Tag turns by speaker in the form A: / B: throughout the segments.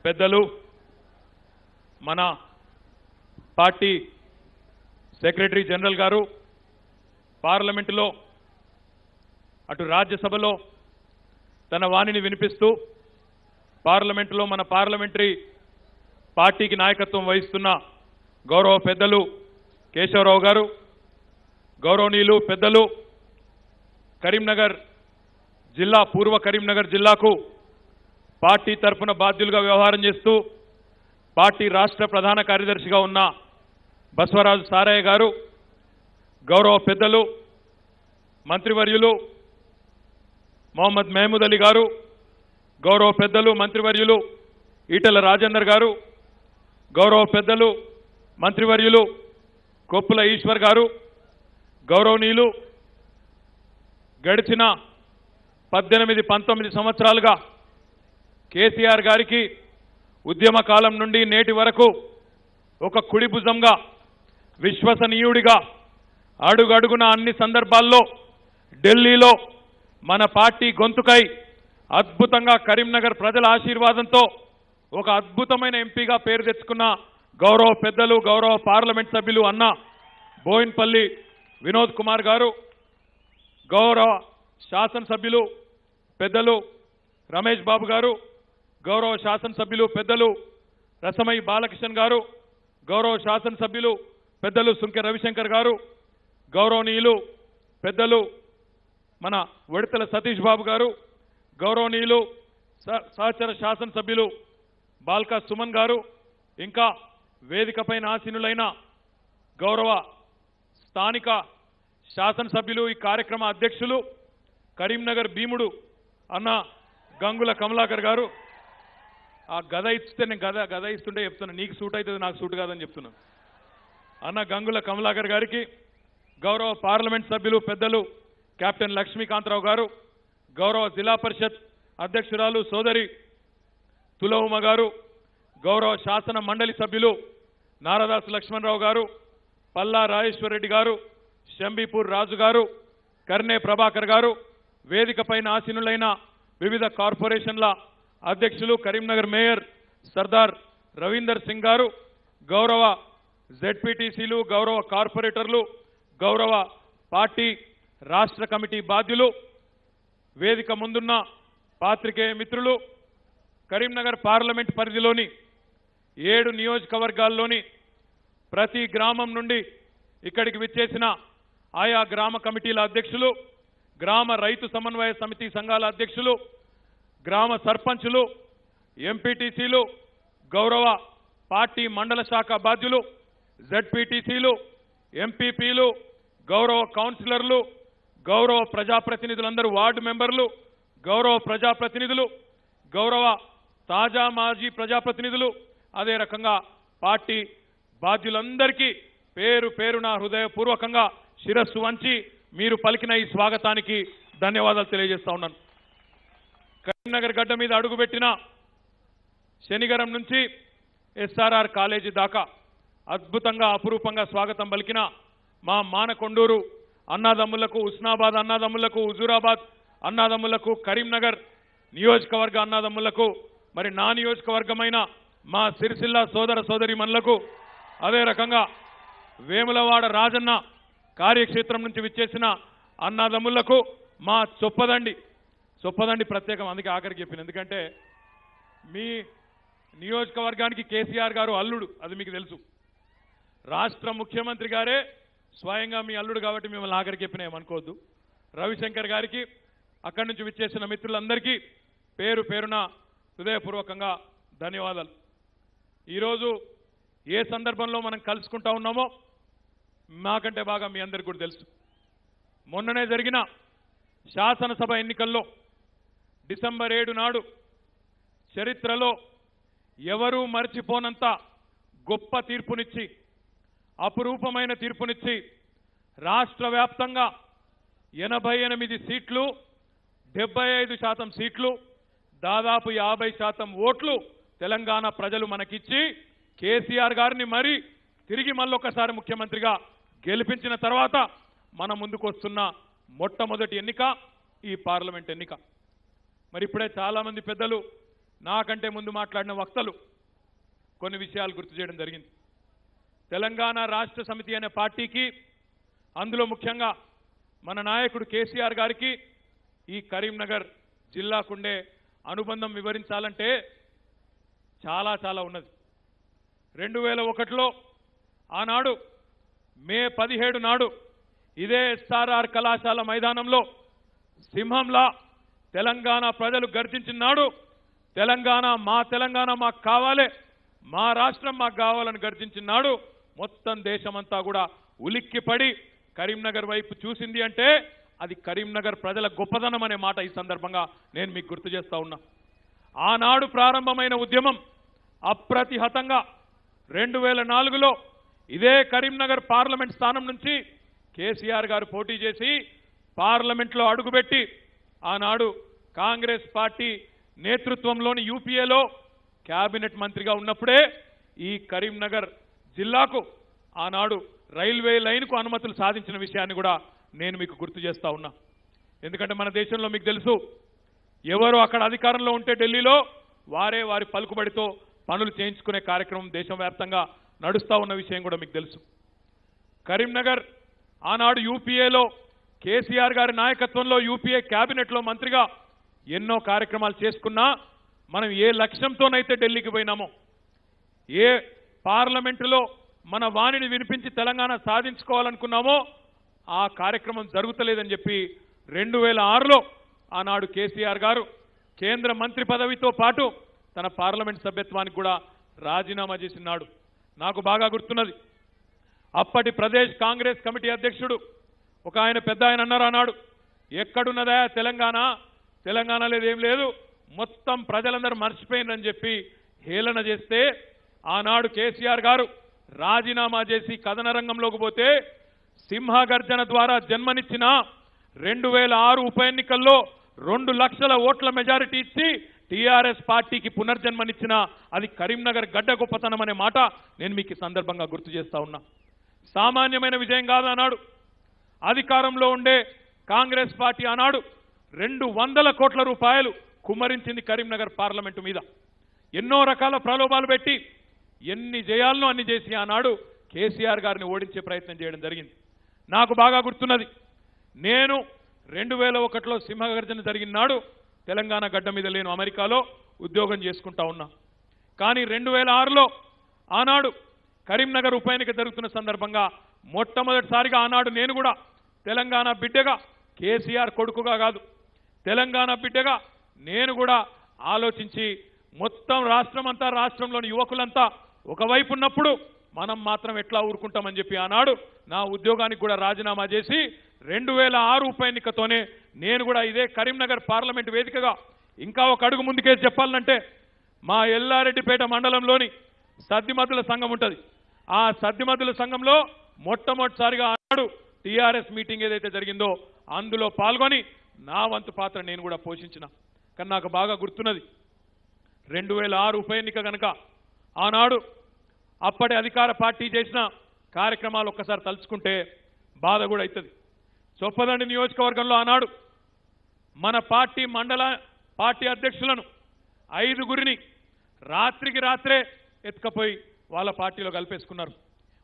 A: పెద్దలు మన party secretary general గారు పార్లమెంటులో అటు రాజ్యసభలో తన వాణిని వినిపిస్తూ పార్లమెంటులో మన పార్లమెంటరీ పార్టీకి నాయకత్వం వహిస్తున్న గౌరవ పెద్దలు కేశవరావు గారు, గౌరవనీయులు పెద్దలు కరీంనగర్ జిల్లా పూర్వ కరీంనగర్ జిల్లాకు పార్టీ తరఫున బాధ్యులుగా వ్యవహారం చేస్తూ పార్టీ రాష్ట్ర ప్రధాన కార్యదర్శిగా ఉన్న బసవరాజు సారయ్య గారు, గౌరవ పెద్దలు మంత్రివర్యులు మొహమ్మద్ మహమూద్ అలీ గారు, గౌరవ పెద్దలు మంత్రివర్యులు ఈటెల రాజేందర్ గారు, గౌరవ పెద్దలు మంత్రివర్యులు కొప్పుల ఈశ్వర్ గారు, గౌరవనీయులు గడిచిన 18-19 సంవత్సరాలుగా కేసీఆర్ గారికి ఉద్యమ కాలం నుండి నేటి వరకు ఒక కుడి భుజంగా విశ్వసనీయుడిగా అడుగడుగున అన్ని సందర్భాల్లో ఢిల్లీలో మన పార్టీ గొంతుకై అద్భుతంగా కరీంనగర్ ప్రజల ఆశీర్వాదంతో ఒక అద్భుతమైన ఎంపీగా పేరు తెచ్చుకున్న గౌరవ పెద్దలు గౌరవ పార్లమెంట్ సభ్యులు అన్న బోయిన్పల్లి వినోద్ కుమార్ గారు, గౌరవ శాసనసభ్యులు పెద్దలు రమేష్ బాబు గారు, గౌరవ శాసనసభ్యులు పెద్దలు రసమయి బాలకిషన్ గారు, గౌరవ శాసనసభ్యులు పెద్దలు సుంకె రవిశంకర్ గారు, గౌరవనీయులు పెద్దలు మన వడితల సతీష్ బాబు గారు, గౌరవనీయులు సహచర శాసనసభ్యులు బాల్కా సుమన్ గారు, ఇంకా వేదికపైన ఆసీనులైన గౌరవ స్థానిక శాసనసభ్యులు ఈ కార్యక్రమ అధ్యక్షులు కరీంనగర్ భీముడు అన్న గంగుల కమలాకర్ గారు. ఆ గద ఇస్తే నేను గద ఇస్తుంటే చెప్తున్నా, నీకు సూట్ అవుతుంది నాకు సూట్ కాదని చెప్తున్నాను. అన్న గంగుల కమలాకర్ గారికి, గౌరవ పార్లమెంట్ సభ్యులు పెద్దలు కెప్టెన్ లక్ష్మీకాంతరావు గారు, గౌరవ జిల్లా పరిషత్ అధ్యక్షురాలు సోదరి తులవుమ గారు, గౌరవ శాసన మండలి సభ్యులు నారదాసు లక్ష్మణరావు గారు, పల్లా రాజేశ్వర్ రెడ్డి గారు, శంబీపూర్ రాజు గారు, కర్నే ప్రభాకర్ గారు, వేదికపైన ఆసీనులైన వివిధ కార్పొరేషన్ల అధ్యక్షులు కరీంనగర్ మేయర్ సర్దార్ రవీందర్ సింగ్ గారు, గౌరవ జెడ్పీటీసీలు, గౌరవ కార్పొరేటర్లు, గౌరవ పార్టీ రాష్ట్ర కమిటీ బాధ్యులు, వేదిక ముందున్న పాత్రికేయ మిత్రులు, కరీంనగర్ పార్లమెంట్ పరిధిలోని 7 నియోజకవర్గాల్లోని ప్రతి గ్రామం నుండి ఇక్కడికి విచ్చేసిన ఆయా గ్రామ కమిటీల అధ్యక్షులు, గ్రామ రైతు సమన్వయ సమితి సంఘాల అధ్యక్షులు, గ్రామ సర్పంచులు, ఎంపీటీసీలు, గౌరవ పార్టీ మండల శాఖ బాధ్యులు, జెడ్పీటీసీలు, ఎంపీపీలు, గౌరవ కౌన్సిలర్లు, గౌరవ ప్రజాప్రతినిధులందరూ వార్డు మెంబర్లు, గౌరవ ప్రజాప్రతినిధులు, గౌరవ తాజా మాజీ ప్రజాప్రతినిధులు, అదే రకంగా పార్టీ బాధ్యులందరికీ పేరు పేరున హృదయపూర్వకంగా శిరస్సు వంచి మీరు పలికిన ఈ స్వాగతానికి ధన్యవాదాలు తెలియజేస్తా ఉన్నాను. కరీంనగర్ గడ్డ మీద అడుగుపెట్టిన శనిగరం నుంచి ఎస్ఆర్ఆర్ కాలేజీ దాకా అద్భుతంగా అపురూపంగా స్వాగతం పలికిన మా మానకొండూరు అన్నాదమ్ములకు, ఉస్నాబాద్ అన్నాదమ్ములకు, హుజూరాబాద్ అన్నాదమ్ములకు, కరీంనగర్ నియోజకవర్గ అన్నాదమ్ములకు, మరి నా నియోజకవర్గమైన మా సిరిసిల్ల సోదర సోదరిమణులకు, అదే రకంగా వేములవాడ రాజన్న కార్యక్షేత్రం నుంచి విచ్చేసిన అన్నాదమ్ములకు, మా చొప్పదండి ప్రత్యేకం, అందుకే ఆఖరికి చెప్పిన, ఎందుకంటే మీ నియోజకవర్గానికి కేసీఆర్ గారు అల్లుడు, అది మీకు తెలుసు. రాష్ట్ర ముఖ్యమంత్రి గారే స్వయంగా మీ అల్లుడు కాబట్టి మిమ్మల్ని ఆఖరికి చెప్పిన ఏమనుకోవద్దు. రవిశంకర్ గారికి, అక్కడి నుంచి విచ్చేసిన మిత్రులందరికీ పేరు పేరున హృదయపూర్వకంగా ధన్యవాదాలు. ఈరోజు ఏ సందర్భంలో మనం కలుసుకుంటా ఉన్నామో మాకంటే బాగా మీ అందరికీ కూడా తెలుసు. మొన్ననే జరిగిన శాసనసభ ఎన్నికల్లో డిసెంబర్ 7 నాడు చరిత్రలో ఎవరూ మర్చిపోనంత గొప్ప తీర్పునిచ్చి, అపురూపమైన తీర్పునిచ్చి రాష్ట్ర వ్యాప్తంగా 88 సీట్లు, 75% సీట్లు, దాదాపు 50% ఓట్లు తెలంగాణ ప్రజలు మనకిచ్చి కేసీఆర్ గారిని మరీ తిరిగి మళ్ళొకసారి ముఖ్యమంత్రిగా గెలిపించిన తర్వాత మన ముందుకు వస్తున్న మొట్టమొదటి ఎన్నిక ఈ పార్లమెంట్ ఎన్నిక. మరి ఇప్పుడే చాలా మంది పెద్దలు నాకంటే ముందు మాట్లాడిన వక్తలు కొన్ని విషయాలు గుర్తు చేయడం జరిగింది. తెలంగాణ రాష్ట్ర సమితి అనే పార్టీకి, అందులో ముఖ్యంగా మన నాయకుడు కేసీఆర్ గారికి ఈ కరీంనగర్ జిల్లాకుండే అనుబంధం వివరించాలంటే చాలా ఉన్నది. 2001లో ఆనాడు మే 17 నాడు ఇదే ఎస్ఆర్ఆర్ కళాశాల మైదానంలో సింహంలా తెలంగాణ ప్రజలు గర్జించినాడు. తెలంగాణ మాకు కావాలి, మా రాష్ట్రం మాకు కావాలని గర్జించినాడు. మొత్తం దేశమంతా కూడా ఉలిక్కిపడి కరీంనగర్ వైపు చూసింది అంటే అది కరీంనగర్ ప్రజల గొప్పదనం అనే మాట ఈ సందర్భంగా నేను మీకు గుర్తు చేస్తా ఉన్నా. ఆనాడు ప్రారంభమైన ఉద్యమం అప్రతిహతంగా 2004లో ఇదే కరీంనగర్ పార్లమెంట్ స్థానం నుంచి కేసీఆర్ గారు పోటీ చేసి పార్లమెంట్లో అడుగుపెట్టి ఆనాడు కాంగ్రెస్ పార్టీ నేతృత్వంలోని యూపీఏలో క్యాబినెట్ మంత్రిగా ఉన్నప్పుడే ఈ కరీంనగర్ జిల్లాకు ఆనాడు రైల్వే లైన్కు అనుమతులు సాధించిన విషయాన్ని కూడా నేను మీకు గుర్తు చేస్తా ఉన్నా. ఎందుకంటే మన దేశంలో మీకు తెలుసు, ఎవరు అక్కడ అధికారంలో ఉంటే ఢిల్లీలో వారి పలుకుబడితో పనులు చేయించుకునే కార్యక్రమం దేశవ్యాప్తంగా నడుస్తూ ఉన్న విషయం కూడా మీకు తెలుసు. కరీంనగర్ ఆనాడు యూపీఏలో కేసీఆర్ గారి నాయకత్వంలో యూపీఏ క్యాబినెట్లో మంత్రిగా ఎన్నో కార్యక్రమాలు చేసుకున్నా మనం ఏ లక్ష్యంతోనైతే ఢిల్లీకి పోయినామో, ఏ పార్లమెంటులో మన వాణిని వినిపించి తెలంగాణ సాధించుకోవాలనుకున్నామో ఆ కార్యక్రమం జరుగుతలేదని చెప్పి 2006లో ఆనాడు కేసీఆర్ గారు కేంద్ర మంత్రి పదవితో పాటు తన పార్లమెంట్ సభ్యత్వానికి కూడా రాజీనామా చేసినాడు. నాకు బాగా గుర్తున్నది, అప్పటి ప్రదేశ్ కాంగ్రెస్ కమిటీ అధ్యక్షుడు ఒక ఆయన పెద్ద ఆయన అన్నారు ఆనాడు, ఎక్కడున్నదా తెలంగాణ లేదేం లేదు, మొత్తం ప్రజలందరూ మర్చిపోయినని చెప్పి హేళన చేస్తే ఆనాడు కేసీఆర్ గారు రాజీనామా చేసి కథన రంగంలోకి పోతే సింహగర్జన ద్వారా జన్మనిచ్చిన 2006 ఉప ఎన్నికల్లో 2 లక్షల ఓట్ల మెజారిటీ ఇచ్చి టీఆర్ఎస్ పార్టీకి పునర్జన్మనిచ్చిన అది కరీంనగర్ గడ్డ గొప్పతనం అనే మాట నేను మీకు ఈ సందర్భంగా గుర్తు చేస్తా ఉన్నా. సామాన్యమైన విజయం కాదు. ఆనాడు అధికారంలో ఉండే కాంగ్రెస్ పార్టీ ఆనాడు 200 కోట్ల రూపాయలు కుమ్మరించింది కరీంనగర్ పార్లమెంటు మీద. ఎన్నో రకాల ప్రలోభాలు పెట్టి ఎన్ని చేయాలనో అన్ని చేసి ఆనాడు కేసీఆర్ గారిని ఓడించే ప్రయత్నం చేయడం జరిగింది. నాకు బాగా గుర్తున్నది, నేను 2001లో సింహగర్జన జరిగిన నాడు తెలంగాణ గడ్డ మీద లేను, అమెరికాలో ఉద్యోగం చేసుకుంటా ఉన్నా. కానీ 2006లో ఆనాడు కరీంనగర్ ఉప ఎన్నిక జరుగుతున్న సందర్భంగా మొట్టమొదటిసారిగా ఆనాడు నేను కూడా తెలంగాణ బిడ్డగా, కేసీఆర్ కొడుకుగా కాదు, తెలంగాణ బిడ్డగా నేను కూడా ఆలోచించి మొత్తం రాష్ట్రంలోని యువకులంతా ఒకవైపు ఉన్నప్పుడు మనం మాత్రం ఎట్లా ఊరుకుంటామని చెప్పి ఆనాడు నా ఉద్యోగానికి కూడా రాజీనామా చేసి 2006 ఉప ఎన్నికతోనే నేను కూడా ఇదే కరీంనగర్ పార్లమెంట్ వేదికగా ఇంకా ఒక అడుగు ముందుకేసి చెప్పాలంటే మా ఎల్లారెడ్డిపేట మండలంలోని సద్దిమద్దుల సంఘం ఉంటుంది. ఆ సద్దిమద్దుల సంఘంలో మొట్టమొదటిసారిగా ఆనాడు టీఆర్ఎస్ మీటింగ్ ఏదైతే జరిగిందో అందులో పాల్గొని నా వంతు పాత్ర నేను కూడా పోషించిన. కానీ నాకు బాగా గుర్తున్నది, 2006 ఉప ఎన్నిక కనుక ఆనాడు అప్పటి అధికార పార్టీ చేసిన కార్యక్రమాలు ఒక్కసారి తలుచుకుంటే బాధ కూడా అవుతుంది. చొప్పదండి నియోజకవర్గంలో ఆనాడు మన పార్టీ అధ్యక్షులను 5గురిని రాత్రికి రాత్రే ఎత్తుకపోయి వాళ్ళ పార్టీలో కలిపేసుకున్నారు.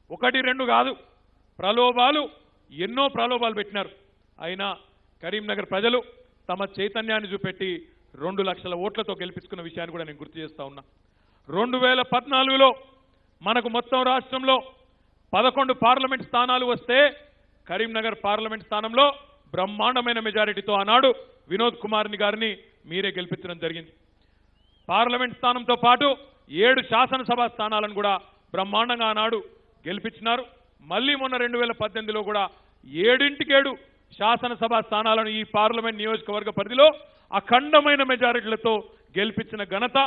A: 1, 2 కాదు, ఎన్నో ప్రలోభాలు పెట్టినారు. అయినా కరీంనగర్ ప్రజలు తమ చైతన్యాన్ని చూపెట్టి 2 లక్షల ఓట్లతో గెలిపించుకున్న విషయాన్ని కూడా నేను గుర్తు చేస్తా ఉన్నా. 2014లో మనకు మొత్తం రాష్ట్రంలో 11 పార్లమెంట్ స్థానాలు వస్తే కరీంనగర్ పార్లమెంట్ స్థానంలో బ్రహ్మాండమైన మెజారిటీతో ఆనాడు వినోద్ కుమార్ గారిని మీరే గెలిపించడం జరిగింది. పార్లమెంట్ స్థానంతో పాటు 7 శాసనసభ స్థానాలను కూడా బ్రహ్మాండంగా ఆనాడు గెలిపించినారు. మళ్ళీ మొన్న 2018లో కూడా 7 శాసనసభ స్థానాలను ఈ పార్లమెంట్ నియోజకవర్గ పరిధిలో అఖండమైన మెజారిటీలతో గెలిపించిన ఘనత,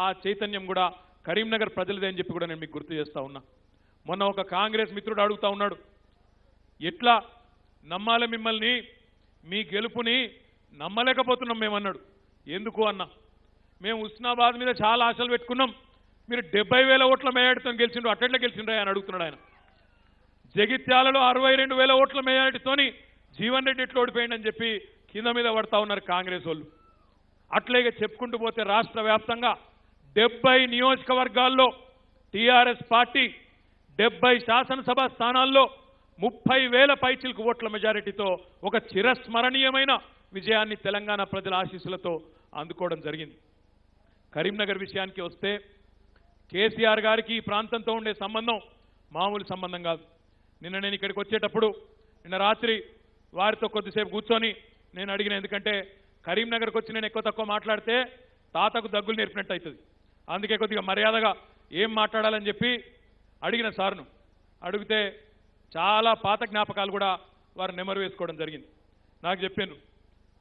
A: ఆ చైతన్యం కూడా కరీంనగర్ ప్రజలదే అని చెప్పి కూడా నేను మీకు గుర్తు చేస్తా ఉన్నా. మొన్న ఒక కాంగ్రెస్ మిత్రుడు అడుగుతా ఉన్నాడు, ఎట్లా నమ్మాలి మిమ్మల్ని, మీ గెలుపుని నమ్మలేకపోతున్నాం మేమన్నాడు. ఎందుకు అన్నా, మేము హుస్నాబాద్ మీద చాలా ఆశలు పెట్టుకున్నాం, మీరు 70,000 ఓట్ల మెజారిటీతో గెలిచిండ్రు, అట్లెట్లా గెలిచిండ్రా అని అడుగుతున్నాడు ఆయన. జగిత్యాలలో 62,000 ఓట్ల మెజారిటీతోని జీవన్ రెడ్డి ఎట్లా ఓడిపోయిందని చెప్పి కింద మీద పడతా ఉన్నారు కాంగ్రెస్ వాళ్ళు. అట్లాగే చెప్పుకుంటూ పోతే రాష్ట్ర వ్యాప్తంగా 70 నియోజకవర్గాల్లో టీఆర్ఎస్ పార్టీ 70 శాసనసభ స్థానాల్లో 30,000 పైచిలకు ఓట్ల మెజారిటీతో ఒక చిరస్మరణీయమైన విజయాన్ని తెలంగాణ ప్రజల ఆశీస్సులతో అందుకోవడం జరిగింది. కరీంనగర్ విషయానికి వస్తే కేసీఆర్ గారికి ఈ ప్రాంతంతో ఉండే సంబంధం మామూలు సంబంధం కాదు. నిన్న నేను ఇక్కడికి వచ్చేటప్పుడు నిన్న రాత్రి వారితో కొద్దిసేపు కూర్చొని నేను అడిగిన, ఎందుకంటే కరీంనగర్కి వచ్చి నేను ఎక్కువ తక్కువ మాట్లాడితే తాతకు దగ్గులు నేర్పినట్టు అవుతుంది, అందుకే కొద్దిగా మర్యాదగా ఏం మాట్లాడాలని చెప్పి అడిగిన సార్ను. అడిగితే చాలా పాత జ్ఞాపకాలు కూడా వారు నెమరు వేసుకోవడం జరిగింది. నాకు చెప్పాను,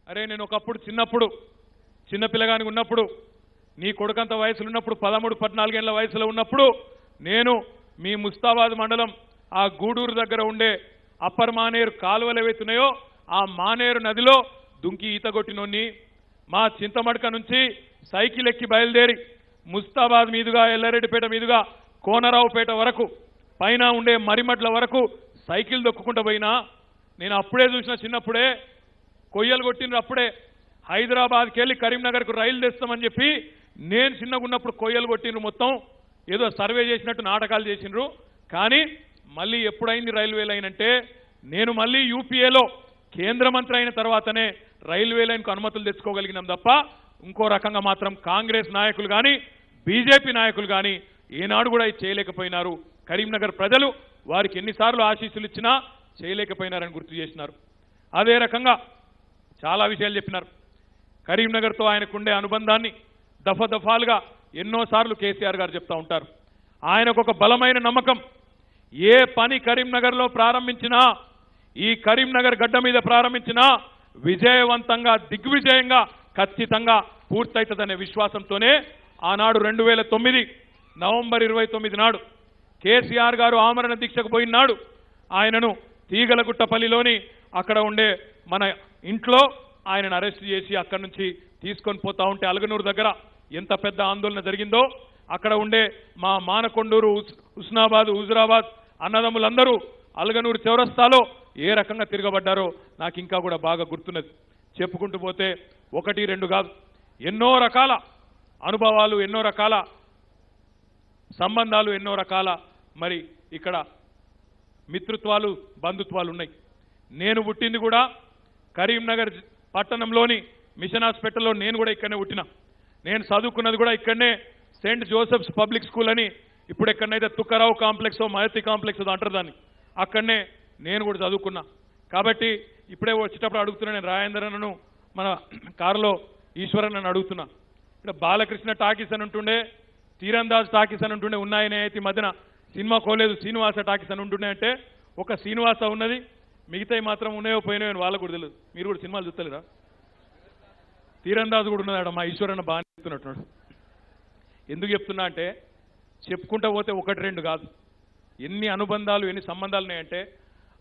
A: అరే నేను ఒకప్పుడు చిన్నపిల్లగానికి ఉన్నప్పుడు, నీ కొడుకంత వయసులో ఉన్నప్పుడు 13-14 ఏళ్ల వయసులో ఉన్నప్పుడు నేను మీ ముస్తాబాద్ మండలం ఆ గూడూరు దగ్గర ఉండే అప్పర్ మానేరు కాలువలు ఏవైతున్నాయో ఆ మానేరు నదిలో దుంకి ఈత కొట్టినోన్ని, మా చింతమడక నుంచి సైకిల్ ఎక్కి బయలుదేరి ముస్తాబాద్ మీదుగా ఎల్లారెడ్డిపేట మీదుగా కోనరావుపేట వరకు పైన ఉండే మరిమడ్ల వరకు సైకిల్ దొక్కుకుంటూ పోయినా నేను అప్పుడే చూసిన. చిన్నప్పుడే కొయ్యలు కొట్టినరు, అప్పుడే హైదరాబాద్కి వెళ్ళి కరీంనగర్కు రైలు తెస్తామని చెప్పి నేను చిన్నగా ఉన్నప్పుడు కొయ్యలు కొట్టినరు. మొత్తం ఏదో సర్వే చేసినట్టు నాటకాలు చేసినారు. కానీ మళ్ళీ ఎప్పుడైంది రైల్వే లైన్ అంటే నేను మళ్ళీ యూపీఏలో కేంద్ర మంత్రి అయిన తర్వాతనే రైల్వే లైన్కు అనుమతులు తెచ్చుకోగలిగినాం తప్ప ఇంకో రకంగా మాత్రం కాంగ్రెస్ నాయకులు కానీ బీజేపీ నాయకులు కానీ ఏనాడు కూడా ఇది చేయలేకపోయినారు. కరీంనగర్ ప్రజలు వారికి ఎన్నిసార్లు ఆశీస్సులు ఇచ్చినా చేయలేకపోయినారని గుర్తు చేసినారు. అదే రకంగా చాలా విషయాలు చెప్పినారు. కరీంనగర్తో ఆయనకుండే అనుబంధాన్ని దఫాలుగా ఎన్నోసార్లు కేసీఆర్ గారు చెప్తా ఉంటారు. ఆయనకు ఒక బలమైన నమ్మకం, ఏ పని కరీంనగర్లో ప్రారంభించినా, ఈ కరీంనగర్ గడ్డ మీద ప్రారంభించినా విజయవంతంగా దిగ్విజయంగా ఖచ్చితంగా పూర్తవుతుందనే విశ్వాసంతోనే ఆనాడు 2009 నవంబర్ 29 నాడు కేసీఆర్ గారు ఆమరణ దీక్షకు పోయినాడు ఆయనను తీగలగుట్టపల్లిలోని అక్కడ ఉండే మన ఇంట్లో ఆయనను అరెస్ట్ చేసి అక్కడి నుంచి తీసుకొని పోతా ఉంటే అలగనూరు దగ్గర ఎంత పెద్ద ఆందోళన జరిగిందో, అక్కడ ఉండే మా మానకొండూరు, హుస్నాబాద్, హుజురాబాద్ అన్నదమ్ములందరూ అలగనూరు చౌరస్తాలో ఏ రకంగా తిరగబడ్డారో నాకు ఇంకా కూడా బాగా గుర్తున్నది. చెప్పుకుంటూ పోతే 1-2 కాదు, ఎన్నో రకాల అనుభవాలు, ఎన్నో రకాల సంబంధాలు, ఎన్నో రకాల మరి ఇక్కడ మిత్రుత్వాలు, బంధుత్వాలు ఉన్నాయి. నేను పుట్టింది కూడా కరీంనగర్ పట్టణంలోని మిషన్ హాస్పిటల్లో నేను కూడా ఇక్కడనే పుట్టినా. నేను చదువుకున్నది కూడా ఇక్కడనే సెయింట్ జోసెఫ్స్ పబ్లిక్ స్కూల్ అని, ఇప్పుడు ఎక్కడనైతే తుక్కరావు కాంప్లెక్స్, మహతి కాంప్లెక్స్ అంటారు దాన్ని, అక్కడనే నేను కూడా చదువుకున్నా. కాబట్టి ఇప్పుడే వచ్చేటప్పుడు అడుగుతున్నా, నేను రాజేంద్రను మన కారులో ఈశ్వరన్ నన్ను అడుగుతున్నా, ఇక్కడ బాలకృష్ణ టాకీస్ అని ఉంటుండే, తీరందాజ్ టాకీస్ అని ఉంటుండే, ఉన్నాయనే అయితే మధ్యన సినిమా కోలేదు, శ్రీనివాస టాకీస్ అని ఉంటుండే అంటే ఒక శ్రీనివాస ఉన్నది, మిగతాయి మాత్రం ఉన్నాయో పోయినాయో అని వాళ్ళకు కూడా తెలియదు. మీరు కూడా సినిమాలు చూస్తలేరా? తీరందాజ్ కూడా ఉన్నదాడ, మా ఈశ్వరన్న బాగా చెప్తున్నట్టున్నాడు. ఎందుకు చెప్తున్నా అంటే చెప్పుకుంటా పోతే 1-2 కాదు, ఎన్ని అనుబంధాలు, ఎన్ని సంబంధాలు ఉన్నాయంటే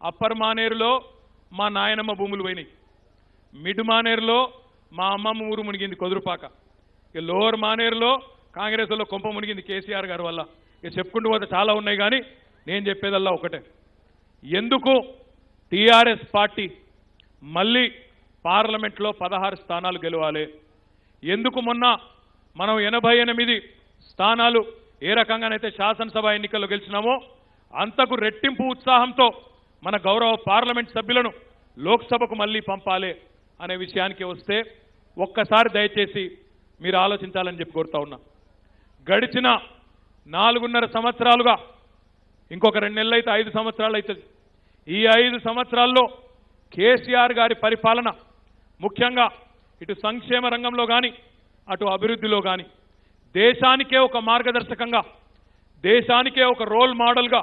A: అప్పర్ మానేరులో మా నాయనమ్మ భూములు పోయినాయి, మిడ్ మానేరులో మా అమ్మమ్మ ఊరు మునిగింది కొదురుపాక, ఇక లోవర్ మానేరులో కాంగ్రెస్లో కొంప మునిగింది కేసీఆర్ గారి వల్ల. ఇక చెప్పుకుంటూ పోతే చాలా ఉన్నాయి. కానీ నేను చెప్పేదల్లా ఒకటే, ఎందుకు టీఆర్ఎస్ పార్టీ మళ్ళీ పార్లమెంట్లో 16 స్థానాలు గెలవాలి, ఎందుకు మొన్న మనం 88 స్థానాలు ఏ రకంగానైతే శాసనసభ ఎన్నికల్లో గెలిచినామో అంతకు రెట్టింపు ఉత్సాహంతో మన గౌరవ పార్లమెంట్ సభ్యులను లోక్సభకు మళ్ళీ పంపాలి అనే విషయానికి వస్తే ఒక్కసారి దయచేసి మీరు ఆలోచించాలని చెప్పి కోరుతా ఉన్నా. గడిచిన 4.5 సంవత్సరాలుగా, ఇంకొక 2 నెలలు అయితే 5 సంవత్సరాలు అవుతుంది, ఈ 5 సంవత్సరాల్లో కేసీఆర్ గారి పరిపాలన ముఖ్యంగా ఇటు సంక్షేమ రంగంలో కానీ అటు అభివృద్ధిలో కానీ దేశానికే ఒక మార్గదర్శకంగా, దేశానికే ఒక రోల్ మోడల్గా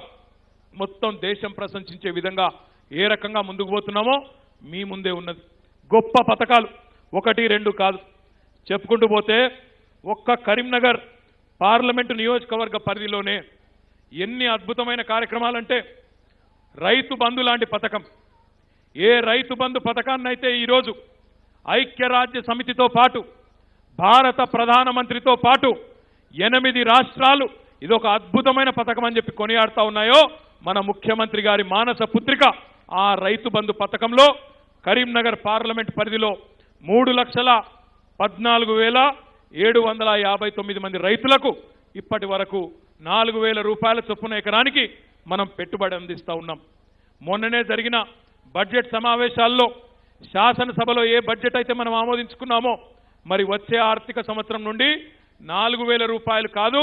A: మొత్తం దేశం ప్రశంసించే విధంగా ఏ రకంగా ముందుకు పోతున్నామో మీ ముందే ఉన్నది. గొప్ప పథకాలు 1-2 కాదు, చెప్పుకుంటూ పోతే ఒక్క కరీంనగర్ పార్లమెంటు నియోజకవర్గ పరిధిలోనే ఎన్ని అద్భుతమైన కార్యక్రమాలంటే రైతు బంధు లాంటి పథకం, ఏ రైతు బంధు పథకాన్నైతే ఈరోజు ఐక్యరాజ్య సమితితో పాటు భారత ప్రధానమంత్రితో పాటు 8 రాష్ట్రాలు ఇదొక అద్భుతమైన పథకం అని చెప్పి కొనియాడుతా ఉన్నాయో మన ముఖ్యమంత్రి గారి మానస పుత్రిక ఆ రైతు బంధు పథకంలో కరీంనగర్ పార్లమెంట్ పరిధిలో 14,759 మంది రైతులకు ఇప్పటి వరకు 4,000 రూపాయల చొప్పున ఎకరానికి మనం పెట్టుబడి అందిస్తూ ఉన్నాం. మొన్ననే జరిగిన బడ్జెట్ సమావేశాల్లో శాసనసభలో ఏ బడ్జెట్ అయితే మనం ఆమోదించుకున్నామో మరి వచ్చే ఆర్థిక సంవత్సరం నుండి 4,000 రూపాయలు కాదు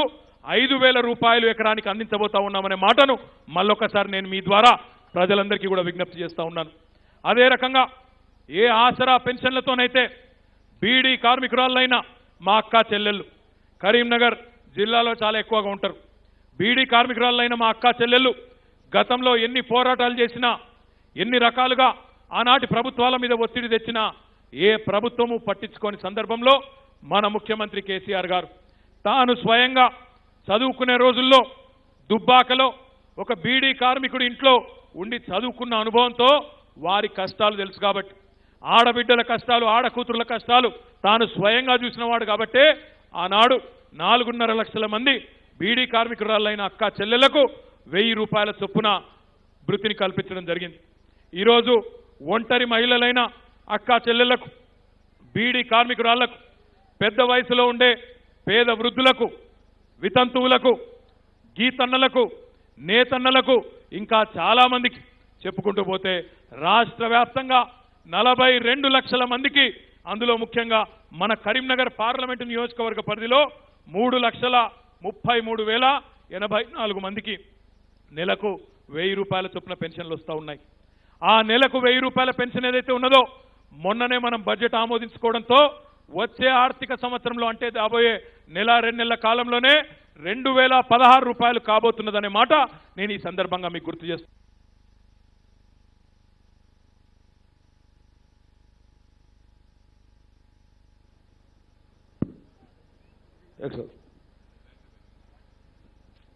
A: 5,000 రూపాయలు ఎకరానికి అందించబోతా ఉన్నామనే మాటను మళ్ళొకసారి నేను మీ ద్వారా ప్రజలందరికీ కూడా విజ్ఞప్తి చేస్తూ ఉన్నాను. అదే రకంగా ఏ ఆసరా పెన్షన్లతోనైతే బీడీ కార్మికురాళ్ళైనా మా అక్క చెల్లెళ్ళు కరీంనగర్ జిల్లాలో చాలా ఎక్కువగా ఉంటారు. బీడీ కార్మికురాళ్ళైన మా అక్క చెల్లెళ్ళు గతంలో ఎన్ని పోరాటాలు చేసినా ఎన్ని రకాలుగా ఆనాటి ప్రభుత్వాల మీద ఒత్తిడి తెచ్చినా ఏ ప్రభుత్వము పట్టించుకోని సందర్భంలో మన ముఖ్యమంత్రి కేసీఆర్ గారు తాను స్వయంగా చదువుకునే రోజుల్లో దుబ్బాకలో ఒక బీడీ కార్మికుడి ఇంట్లో ఉండి చదువుకున్న అనుభవంతో వారి కష్టాలు తెలుసు కాబట్టి ఆడబిడ్డల కష్టాలు ఆడకూతురుల కష్టాలు తాను స్వయంగా చూసిన వాడు కాబట్టే ఆనాడు 4.5 లక్షల మంది బీడీ కార్మికురాలైన అక్క చెల్లెలకు 1,000 రూపాయల చొప్పున వృత్తిని కల్పించడం జరిగింది. ఈరోజు ఒంటరి మహిళలైన అక్క చెల్లెలకు బీడీ కార్మికురాళ్లకు పెద్ద వయసులో ఉండే పేద వృద్ధులకు వితంతువులకు గీతన్నలకు నేతన్నలకు ఇంకా చాలా మందికి చెప్పుకుంటూ పోతే రాష్ట్ర వ్యాప్తంగా 42 లక్షల మందికి అందులో ముఖ్యంగా మన కరీంనగర్ పార్లమెంటు నియోజకవర్గ పరిధిలో 3,33,084 మందికి నెలకు 1,000 రూపాయల చొప్పున పెన్షన్లు వస్తూ ఉన్నాయి. ఆ నెలకు 1,000 రూపాయల పెన్షన్ ఏదైతే ఉన్నదో మొన్ననే మనం బడ్జెట్ ఆమోదించుకోవడంతో వచ్చే ఆర్థిక సంవత్సరంలో అంటే రాబోయే నెల 2 నెలల కాలంలోనే 2,016 రూపాయలు కాబోతున్నదనే మాట నేను ఈ సందర్భంగా మీకు గుర్తు చేస్తాను.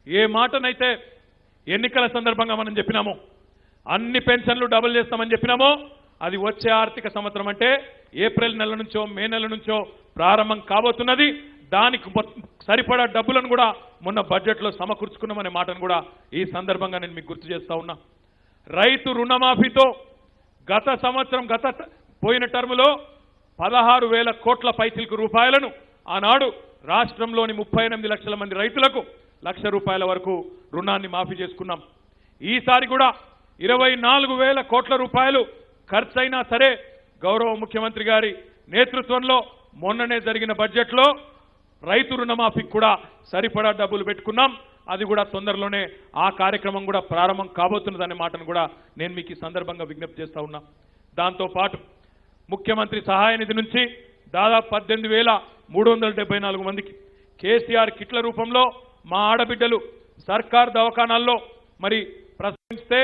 A: ఏ మాటనైతే ఎన్నికల సందర్భంగా మనం చెప్పినామో అన్ని పెన్షన్లు డబుల్ చేస్తామని చెప్పినామో అది వచ్చే ఆర్థిక సంవత్సరం అంటే ఏప్రిల్ నెల నుంచో మే నెల నుంచో ప్రారంభం కాబోతున్నది. దానికి సరిపడా డబ్బులను కూడా మొన్న బడ్జెట్లో సమకూర్చుకున్నామనే మాటను కూడా ఈ సందర్భంగా నేను మీకు గుర్తు చేస్తా ఉన్నా. రైతు రుణమాఫీతో గత సంవత్సరం పోయిన టర్ములో 16,000 కోట్ల పైచిలకు రూపాయలను ఆనాడు రాష్ట్రంలోని 38 లక్షల మంది రైతులకు 1,00,000 రూపాయల వరకు రుణాన్ని మాఫీ చేసుకున్నాం. ఈసారి కూడా 24,000 కోట్ల రూపాయలు ఖర్చైనా సరే గౌరవ ముఖ్యమంత్రి గారి నేతృత్వంలో మొన్ననే జరిగిన బడ్జెట్లో రైతు రుణమాఫీకి కూడా సరిపడా డబ్బులు పెట్టుకున్నాం. అది కూడా తొందరలోనే ఆ కార్యక్రమం కూడా ప్రారంభం కాబోతున్నదనే మాటను కూడా నేను మీకు ఈ సందర్భంగా విజ్ఞప్తి చేస్తా ఉన్నా. దాంతోపాటు ముఖ్యమంత్రి సహాయ నిధి నుంచి దాదాపు 18,374 మందికి కేసీఆర్ కిట్ల రూపంలో మా ఆడబిడ్డలు సర్కార్ దవాఖానాల్లో మరి ప్రసవిస్తే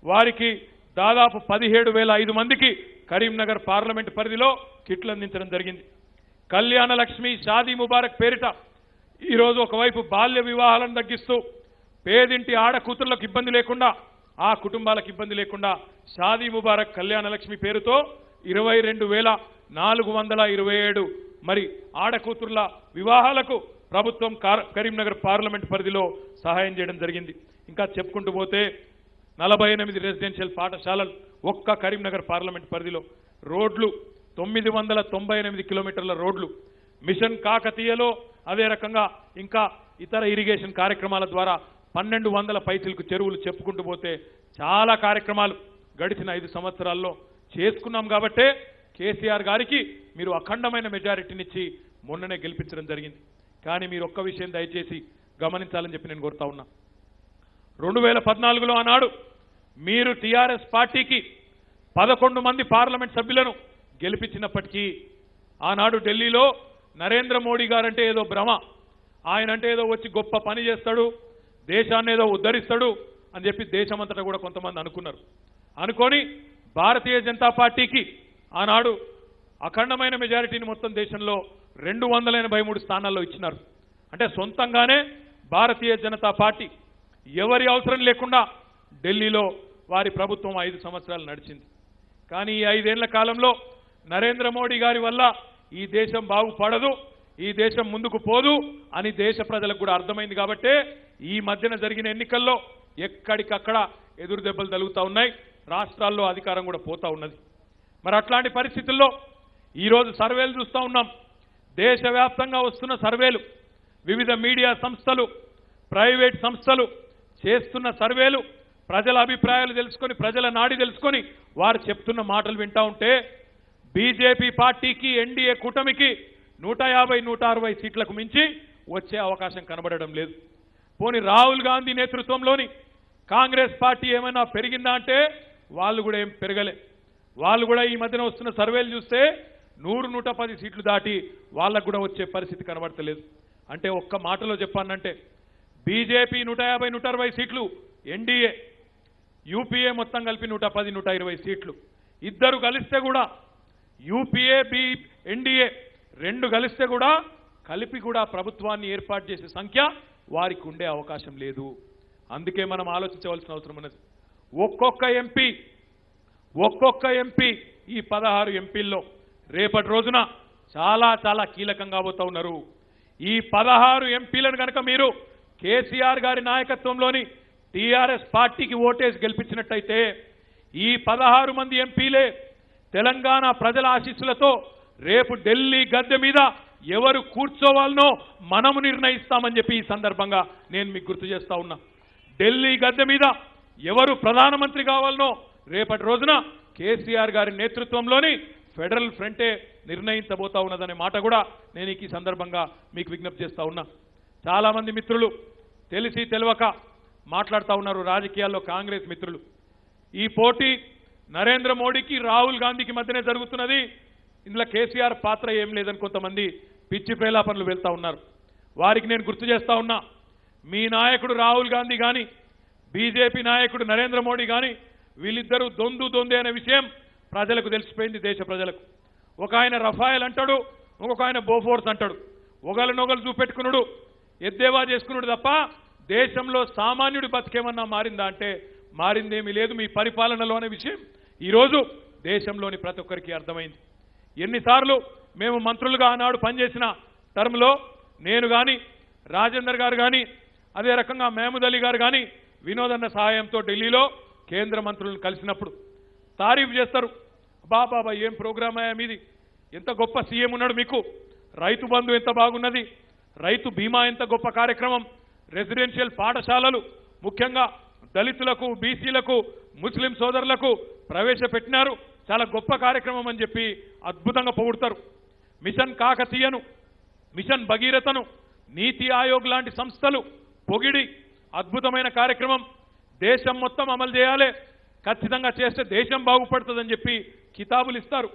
A: వారికి దాదాపు 17,005 మందికి కరీంనగర్ పార్లమెంట్ పరిధిలో కిట్లు అందించడం జరిగింది. కళ్యాణ లక్ష్మి షాదీ ముబారక్ పేరిట ఈరోజు ఒకవైపు బాల్య వివాహాలను తగ్గిస్తూ పేదింటి ఆడకూతుర్లకు ఇబ్బంది లేకుండా ఆ కుటుంబాలకు ఇబ్బంది లేకుండా షాదీ ముబారక్ కళ్యాణ లక్ష్మి పేరుతో 22,427 మరి ఆడకూతుర్ల వివాహాలకు ప్రభుత్వం కరీంనగర్ పార్లమెంట్ పరిధిలో సహాయం చేయడం జరిగింది. ఇంకా చెప్పుకుంటూ పోతే 48 రెసిడెన్షియల్ పాఠశాలలు ఒక్క కరీంనగర్ పార్లమెంట్ పరిధిలో, రోడ్లు 998 కిలోమీటర్ల రోడ్లు, మిషన్ కాకతీయలో అదే రకంగా ఇంకా ఇతర ఇరిగేషన్ కార్యక్రమాల ద్వారా 1,200 పైచిలకు చెరువులు చెప్పుకుంటూ పోతే చాలా కార్యక్రమాలు గడిచిన 5 సంవత్సరాల్లో చేసుకున్నాం. కాబట్టే కేసీఆర్ గారికి మీరు అఖండమైన మెజారిటీనిచ్చి మొన్ననే గెలిపించడం జరిగింది. కానీ మీరు ఒక్క విషయం దయచేసి గమనించాలని చెప్పి నేను కోరుతా ఉన్నా. 2014లో ఆనాడు మీరు టీఆర్ఎస్ పార్టీకి 11 మంది పార్లమెంట్ సభ్యులను గెలిపించినప్పటికీ ఆనాడు ఢిల్లీలో నరేంద్ర మోడీ గారంటే ఏదో భ్రమ, ఆయనంటే ఏదో వచ్చి గొప్ప పని చేస్తాడు, దేశాన్ని ఏదో ఉద్ధరిస్తాడు అని చెప్పి దేశమంతటా కూడా కొంతమంది అనుకున్నారు. అనుకొని భారతీయ జనతా పార్టీకి ఆనాడు అఖండమైన మెజారిటీని మొత్తం దేశంలో 283 స్థానాల్లో ఇచ్చినారు. అంటే సొంతంగానే భారతీయ జనతా పార్టీ ఎవరి అవసరం లేకుండా ఢిల్లీలో వారి ప్రభుత్వం 5 సంవత్సరాలు నడిచింది. కానీ ఈ 5 ఏళ్ల కాలంలో నరేంద్ర మోడీ గారి వల్ల ఈ దేశం బాగుపడదు, ఈ దేశం ముందుకు పోదు అని దేశ ప్రజలకు కూడా అర్థమైంది. కాబట్టే ఈ మధ్యన జరిగిన ఎన్నికల్లో ఎక్కడికక్కడ ఎదురు దెబ్బలు తగులుతూ ఉన్నాయి, రాష్ట్రాల్లో అధికారం కూడా పోతా ఉన్నది. మరి అట్లాంటి పరిస్థితుల్లో ఈరోజు సర్వేలు చూస్తూ ఉన్నాం. దేశవ్యాప్తంగా వస్తున్న సర్వేలు, వివిధ మీడియా సంస్థలు, ప్రైవేట్ సంస్థలు చేస్తున్న సర్వేలు, ప్రజల అభిప్రాయాలు తెలుసుకొని, ప్రజల నాడి తెలుసుకొని వారు చెప్తున్న మాటలు వింటా ఉంటే బీజేపీ పార్టీకి, ఎన్డీఏ కూటమికి 150-160 సీట్లకు మించి వచ్చే అవకాశం కనబడడం లేదు. పోని రాహుల్ గాంధీ నేతృత్వంలోని కాంగ్రెస్ పార్టీ ఏమైనా పెరిగిందా అంటే వాళ్ళు కూడా ఏం పెరగలే. వాళ్ళు కూడా ఈ మధ్యన వస్తున్న సర్వేలు చూస్తే 100-110 సీట్లు దాటి వాళ్ళకు కూడా వచ్చే పరిస్థితి కనబడతలేదు. అంటే ఒక్క మాటలో చెప్పానంటే బీజేపీ 150-160 సీట్లు, ఎన్డీఏ యూపీఏ మొత్తం కలిపి 110-120 సీట్లు. ఇద్దరు కలిస్తే కూడా యూపీఏ ఎన్డీఏ రెండు కలిస్తే కూడా కలిపి కూడా ప్రభుత్వాన్ని ఏర్పాటు చేసే సంఖ్య వారికి ఉండే అవకాశం లేదు. అందుకే మనం ఆలోచించవలసిన అవసరం ఉన్నది. ఒక్కొక్క ఎంపీ ఈ 16 ఎంపీల్లో రేపటి రోజున చాలా చాలా కీలకంగా పోతా ఉన్నారు. ఈ 16 ఎంపీలను కనుక మీరు కేసీఆర్ గారి నాయకత్వంలోని టీఆర్ఎస్ పార్టీకి ఓటేసి గెలిపించినట్టయితే ఈ 16 మంది ఎంపీలే తెలంగాణ ప్రజల ఆశీస్సులతో రేపు ఢిల్లీ గద్దె మీద ఎవరు కూర్చోవాలనో మనము నిర్ణయిస్తామని చెప్పి ఈ సందర్భంగా నేను మీకు గుర్తు చేస్తా ఉన్నా. ఢిల్లీ గద్దె మీద ఎవరు ప్రధానమంత్రి కావాలనో రేపటి రోజున కేసీఆర్ గారి నేతృత్వంలోని ఫెడరల్ ఫ్రంటే నిర్ణయించబోతా ఉన్నదనే మాట కూడా నేను ఈ సందర్భంగా మీకు విజ్ఞప్తి చేస్తా ఉన్నా. చాలా మంది మిత్రులు తెలిసి తెలియక మాట్లాడుతూ ఉన్నారు, రాజకీయాల్లో కాంగ్రెస్ మిత్రులు. ఈ పోటీ నరేంద్ర మోడీకి, రాహుల్ గాంధీకి మధ్యనే జరుగుతున్నది, ఇందులో కేసీఆర్ పాత్ర ఏం లేదని కొంతమంది పిచ్చి ప్రేలాపనలు వెళ్తా ఉన్నారు. వారికి నేను గుర్తు చేస్తా ఉన్నా, మీ నాయకుడు రాహుల్ గాంధీ కానీ, బీజేపీ నాయకుడు నరేంద్ర మోడీ కానీ వీళ్ళిద్దరూ దొందే అనే విషయం ప్రజలకు తెలిసిపోయింది, దేశ ప్రజలకు. ఒక ఆయన రఫాయల్ అంటాడు, ఇంకొక ఆయన బోఫోర్స్ అంటాడు. ఒకళ్ళనొకళ్ళు చూపెట్టుకున్నాడు, ఎద్దేవా చేసుకున్నాడు తప్ప దేశంలో సామాన్యుడి బతికేమన్నా మారిందా అంటే మారిందేమీ లేదు మీ పరిపాలనలో అనే విషయం ఈరోజు దేశంలోని ప్రతి ఒక్కరికి అర్థమైంది. ఎన్నిసార్లు మేము మంత్రులుగా ఆనాడు పనిచేసిన టర్మ్లో నేను కానీ, రాజేందర్ గారు కానీ, అదే రకంగా మహమూద్ అలీ గారు కానీ వినోదన్న సహాయంతో ఢిల్లీలో కేంద్ర మంత్రులను కలిసినప్పుడు తారీఫ్ చేస్తారు. బాబా ఏం ప్రోగ్రామ్ అయ్యా మీది, ఎంత గొప్ప సీఎం ఉన్నాడు మీకు, రైతు బంధు ఎంత బాగున్నది, రైతు బీమా ఎంత గొప్ప కార్యక్రమం, రెసిడెన్షియల్ పాఠశాలలు ముఖ్యంగా దళితులకు, బీసీలకు, ముస్లిం సోదరులకు ప్రవేశపెట్టినారు, చాలా గొప్ప కార్యక్రమం అని చెప్పి అద్భుతంగా పొగుడతారు. మిషన్ కాకతీయను, మిషన్ భగీరథను, నీతి ఆయోగ్ లాంటి సంస్థలు పొగిడి అద్భుతమైన కార్యక్రమం, దేశం మొత్తం అమలు చేయాలి, ఖచ్చితంగా చేస్తే దేశం బాగుపడుతుందని చెప్పి కితాబులు ఇస్తారు,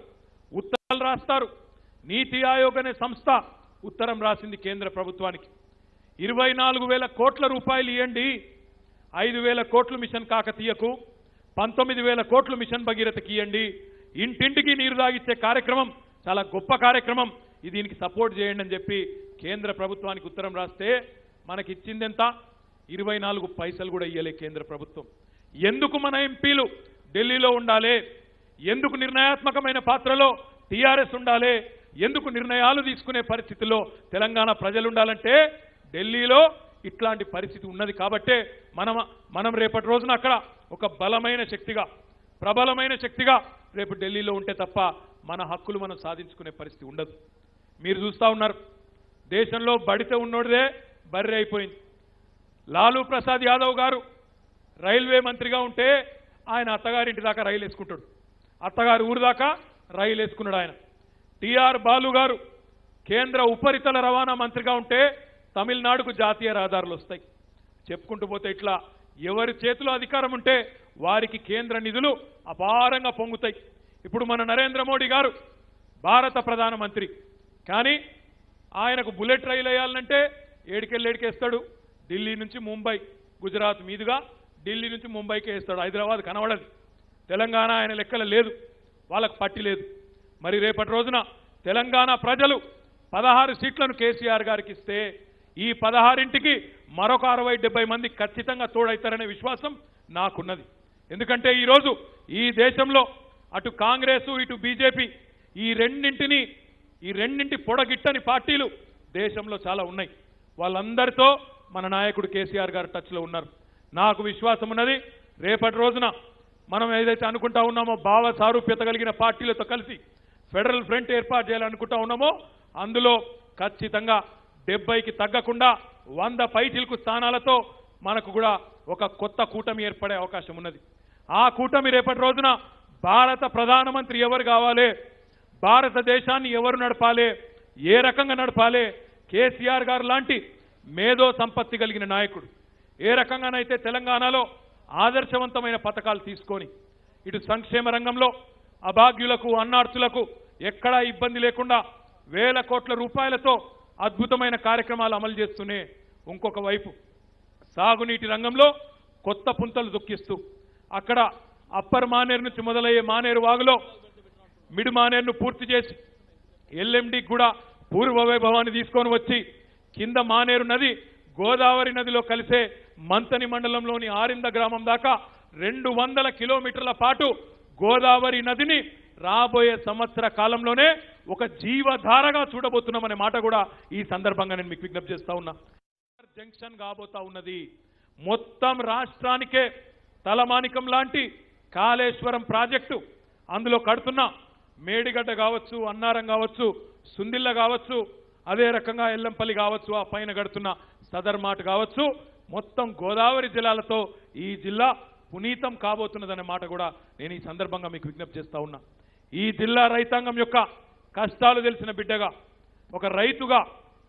A: ఉత్తరాలు రాస్తారు. నీతి ఆయోగ్ అనే సంస్థ ఉత్తరం రాసింది కేంద్ర ప్రభుత్వానికి, 24,000 కోట్ల రూపాయలు ఇవ్వండి, 5,000 కోట్లు మిషన్ కాకతీయకు, 19,000 కోట్లు మిషన్ భగీరథకి ఇవ్వండి, ఇంటింటికి నీరు తాగిచ్చే కార్యక్రమం చాలా గొప్ప కార్యక్రమం, దీనికి సపోర్ట్ చేయండి అని చెప్పి కేంద్ర ప్రభుత్వానికి ఉత్తరం రాస్తే మనకి ఇచ్చిందెంత, 24 పైసలు కూడా ఇయ్యలే కేంద్ర ప్రభుత్వం. ఎందుకు మన ఎంపీలు ఢిల్లీలో ఉండాలి, ఎందుకు నిర్ణయాత్మకమైన పాత్రలో టీఆర్ఎస్ ఉండాలి, ఎందుకు నిర్ణయాలు తీసుకునే పరిస్థితుల్లో తెలంగాణ ప్రజలు ఉండాలంటే ఢిల్లీలో ఇట్లాంటి పరిస్థితి ఉన్నది కాబట్టే మనం రేపటి రోజున అక్కడ ఒక బలమైన శక్తిగా, ప్రబలమైన శక్తిగా రేపు ఢిల్లీలో ఉంటే తప్ప మన హక్కులు మనం సాధించుకునే పరిస్థితి ఉండదు. మీరు చూస్తూ ఉన్నారు, దేశంలో బడితే ఉన్నోడిదే బర్రె అయిపోయింది. లాలూ ప్రసాద్ యాదవ్ గారు రైల్వే మంత్రిగా ఉంటే ఆయన అత్తగారింటి దాకా రైలు వేసుకుంటాడు, అత్తగారి ఊరు దాకా రైలు వేసుకున్నాడు ఆయన. టిఆర్ బాలు గారు కేంద్ర ఉపరితల రవాణా మంత్రిగా ఉంటే తమిళనాడుకు జాతీయ రహదారులు వస్తాయి. చెప్పుకుంటూ పోతే ఇట్లా ఎవరి చేతిలో అధికారం ఉంటే వారికి కేంద్ర నిధులు అపారంగా పొంగుతాయి. ఇప్పుడు మన నరేంద్ర మోడీ గారు భారత ప్రధానమంత్రి, కానీ ఆయనకు బుల్లెట్ రైలు వేయాలంటే ఏడికేస్తాడు, ఢిల్లీ నుంచి ముంబై, గుజరాత్ మీదుగా ఢిల్లీ నుంచి ముంబైకి వేస్తాడు, హైదరాబాద్ కనబడదు. తెలంగాణ ఆయన లెక్కల లేదు, వాళ్ళకు పట్టి లేదు. మరి రేపటి రోజున తెలంగాణ ప్రజలు 16 సీట్లను కేసీఆర్ గారికి ఇస్తే ఈ 16ంటికి మరొక 60-70 మంది ఖచ్చితంగా తోడైతారనే విశ్వాసం నాకున్నది. ఎందుకంటే ఈరోజు ఈ దేశంలో అటు కాంగ్రెసు ఇటు బీజేపీ ఈ రెండింటి పొడగిట్టని పార్టీలు దేశంలో చాలా ఉన్నాయి. వాళ్ళందరితో మన నాయకుడు కేసీఆర్ గారు టచ్లో ఉన్నారు. నాకు విశ్వాసం ఉన్నది, రేపటి రోజున మనం ఏదైతే అనుకుంటా ఉన్నామో భావ సారూప్యత కలిగిన పార్టీలతో కలిసి ఫెడరల్ ఫ్రంట్ ఏర్పాటు చేయాలనుకుంటా ఉన్నామో అందులో ఖచ్చితంగా 70కి తగ్గకుండా 100 పైచిలకు స్థానాలతో మనకు కూడా ఒక కొత్త కూటమి ఏర్పడే అవకాశం ఉన్నది. ఆ కూటమి రేపటి రోజున భారత ప్రధానమంత్రి ఎవరు కావాలి, భారతదేశాన్ని ఎవరు నడపాలి, ఏ రకంగా నడపాలి, కేసీఆర్ గారు లాంటి మేధో సంపత్తి కలిగిన నాయకుడు ఏ రకంగానైతే తెలంగాణలో ఆదర్శవంతమైన పథకాలు తీసుకొని ఇటు సంక్షేమ రంగంలో అభాగ్యులకు అన్నార్తులకు ఎక్కడా ఇబ్బంది లేకుండా వేల కోట్ల రూపాయలతో అద్భుతమైన కార్యక్రమాలు అమలు చేస్తూనే ఇంకొక వైపు సాగునీటి రంగంలో కొత్త పుంతలు దొక్కిస్తూ అక్కడ అప్పర్ మానేరు నుంచి మొదలయ్యే మానేరు వాగులో మిడ్ మానేరును పూర్తి చేసి ఎల్ఎండి కూడా పూర్వ వైభవాన్ని తీసుకొని వచ్చి కింద మానేరు నది గోదావరి నదిలో కలిసే మంతని మండలంలోని ఆరింద గ్రామం దాకా 200 కిలోమీటర్ల పాటు గోదావరి నదిని రాబోయే సంవత్సర కాలంలోనే ఒక జీవధారగా చూడబోతున్నామనే మాట కూడా ఈ సందర్భంగా నేను మీకు విజ్ఞప్తి చేస్తా ఉన్నా. జంక్షన్ కాబోతా ఉన్నది. మొత్తం రాష్ట్రానికే తలమానికం లాంటి కాళేశ్వరం ప్రాజెక్టు అందులో కడుతున్న మేడిగడ్డ కావచ్చు, అన్నారం కావచ్చు, సుందిల్ల కావచ్చు, అదే రకంగా ఎల్లంపల్లి కావచ్చు, ఆ పైన కడుతున్న సదర్మాట్ కావచ్చు, మొత్తం గోదావరి జిల్లాలతో ఈ జిల్లా పునీతం కాబోతున్నదనే మాట కూడా నేను ఈ సందర్భంగా మీకు విజ్ఞప్తి చేస్తా ఉన్నా. ఈ జిల్లా రైతాంగం యొక్క కష్టాలు తెలిసిన బిడ్డగా ఒక రైతుగా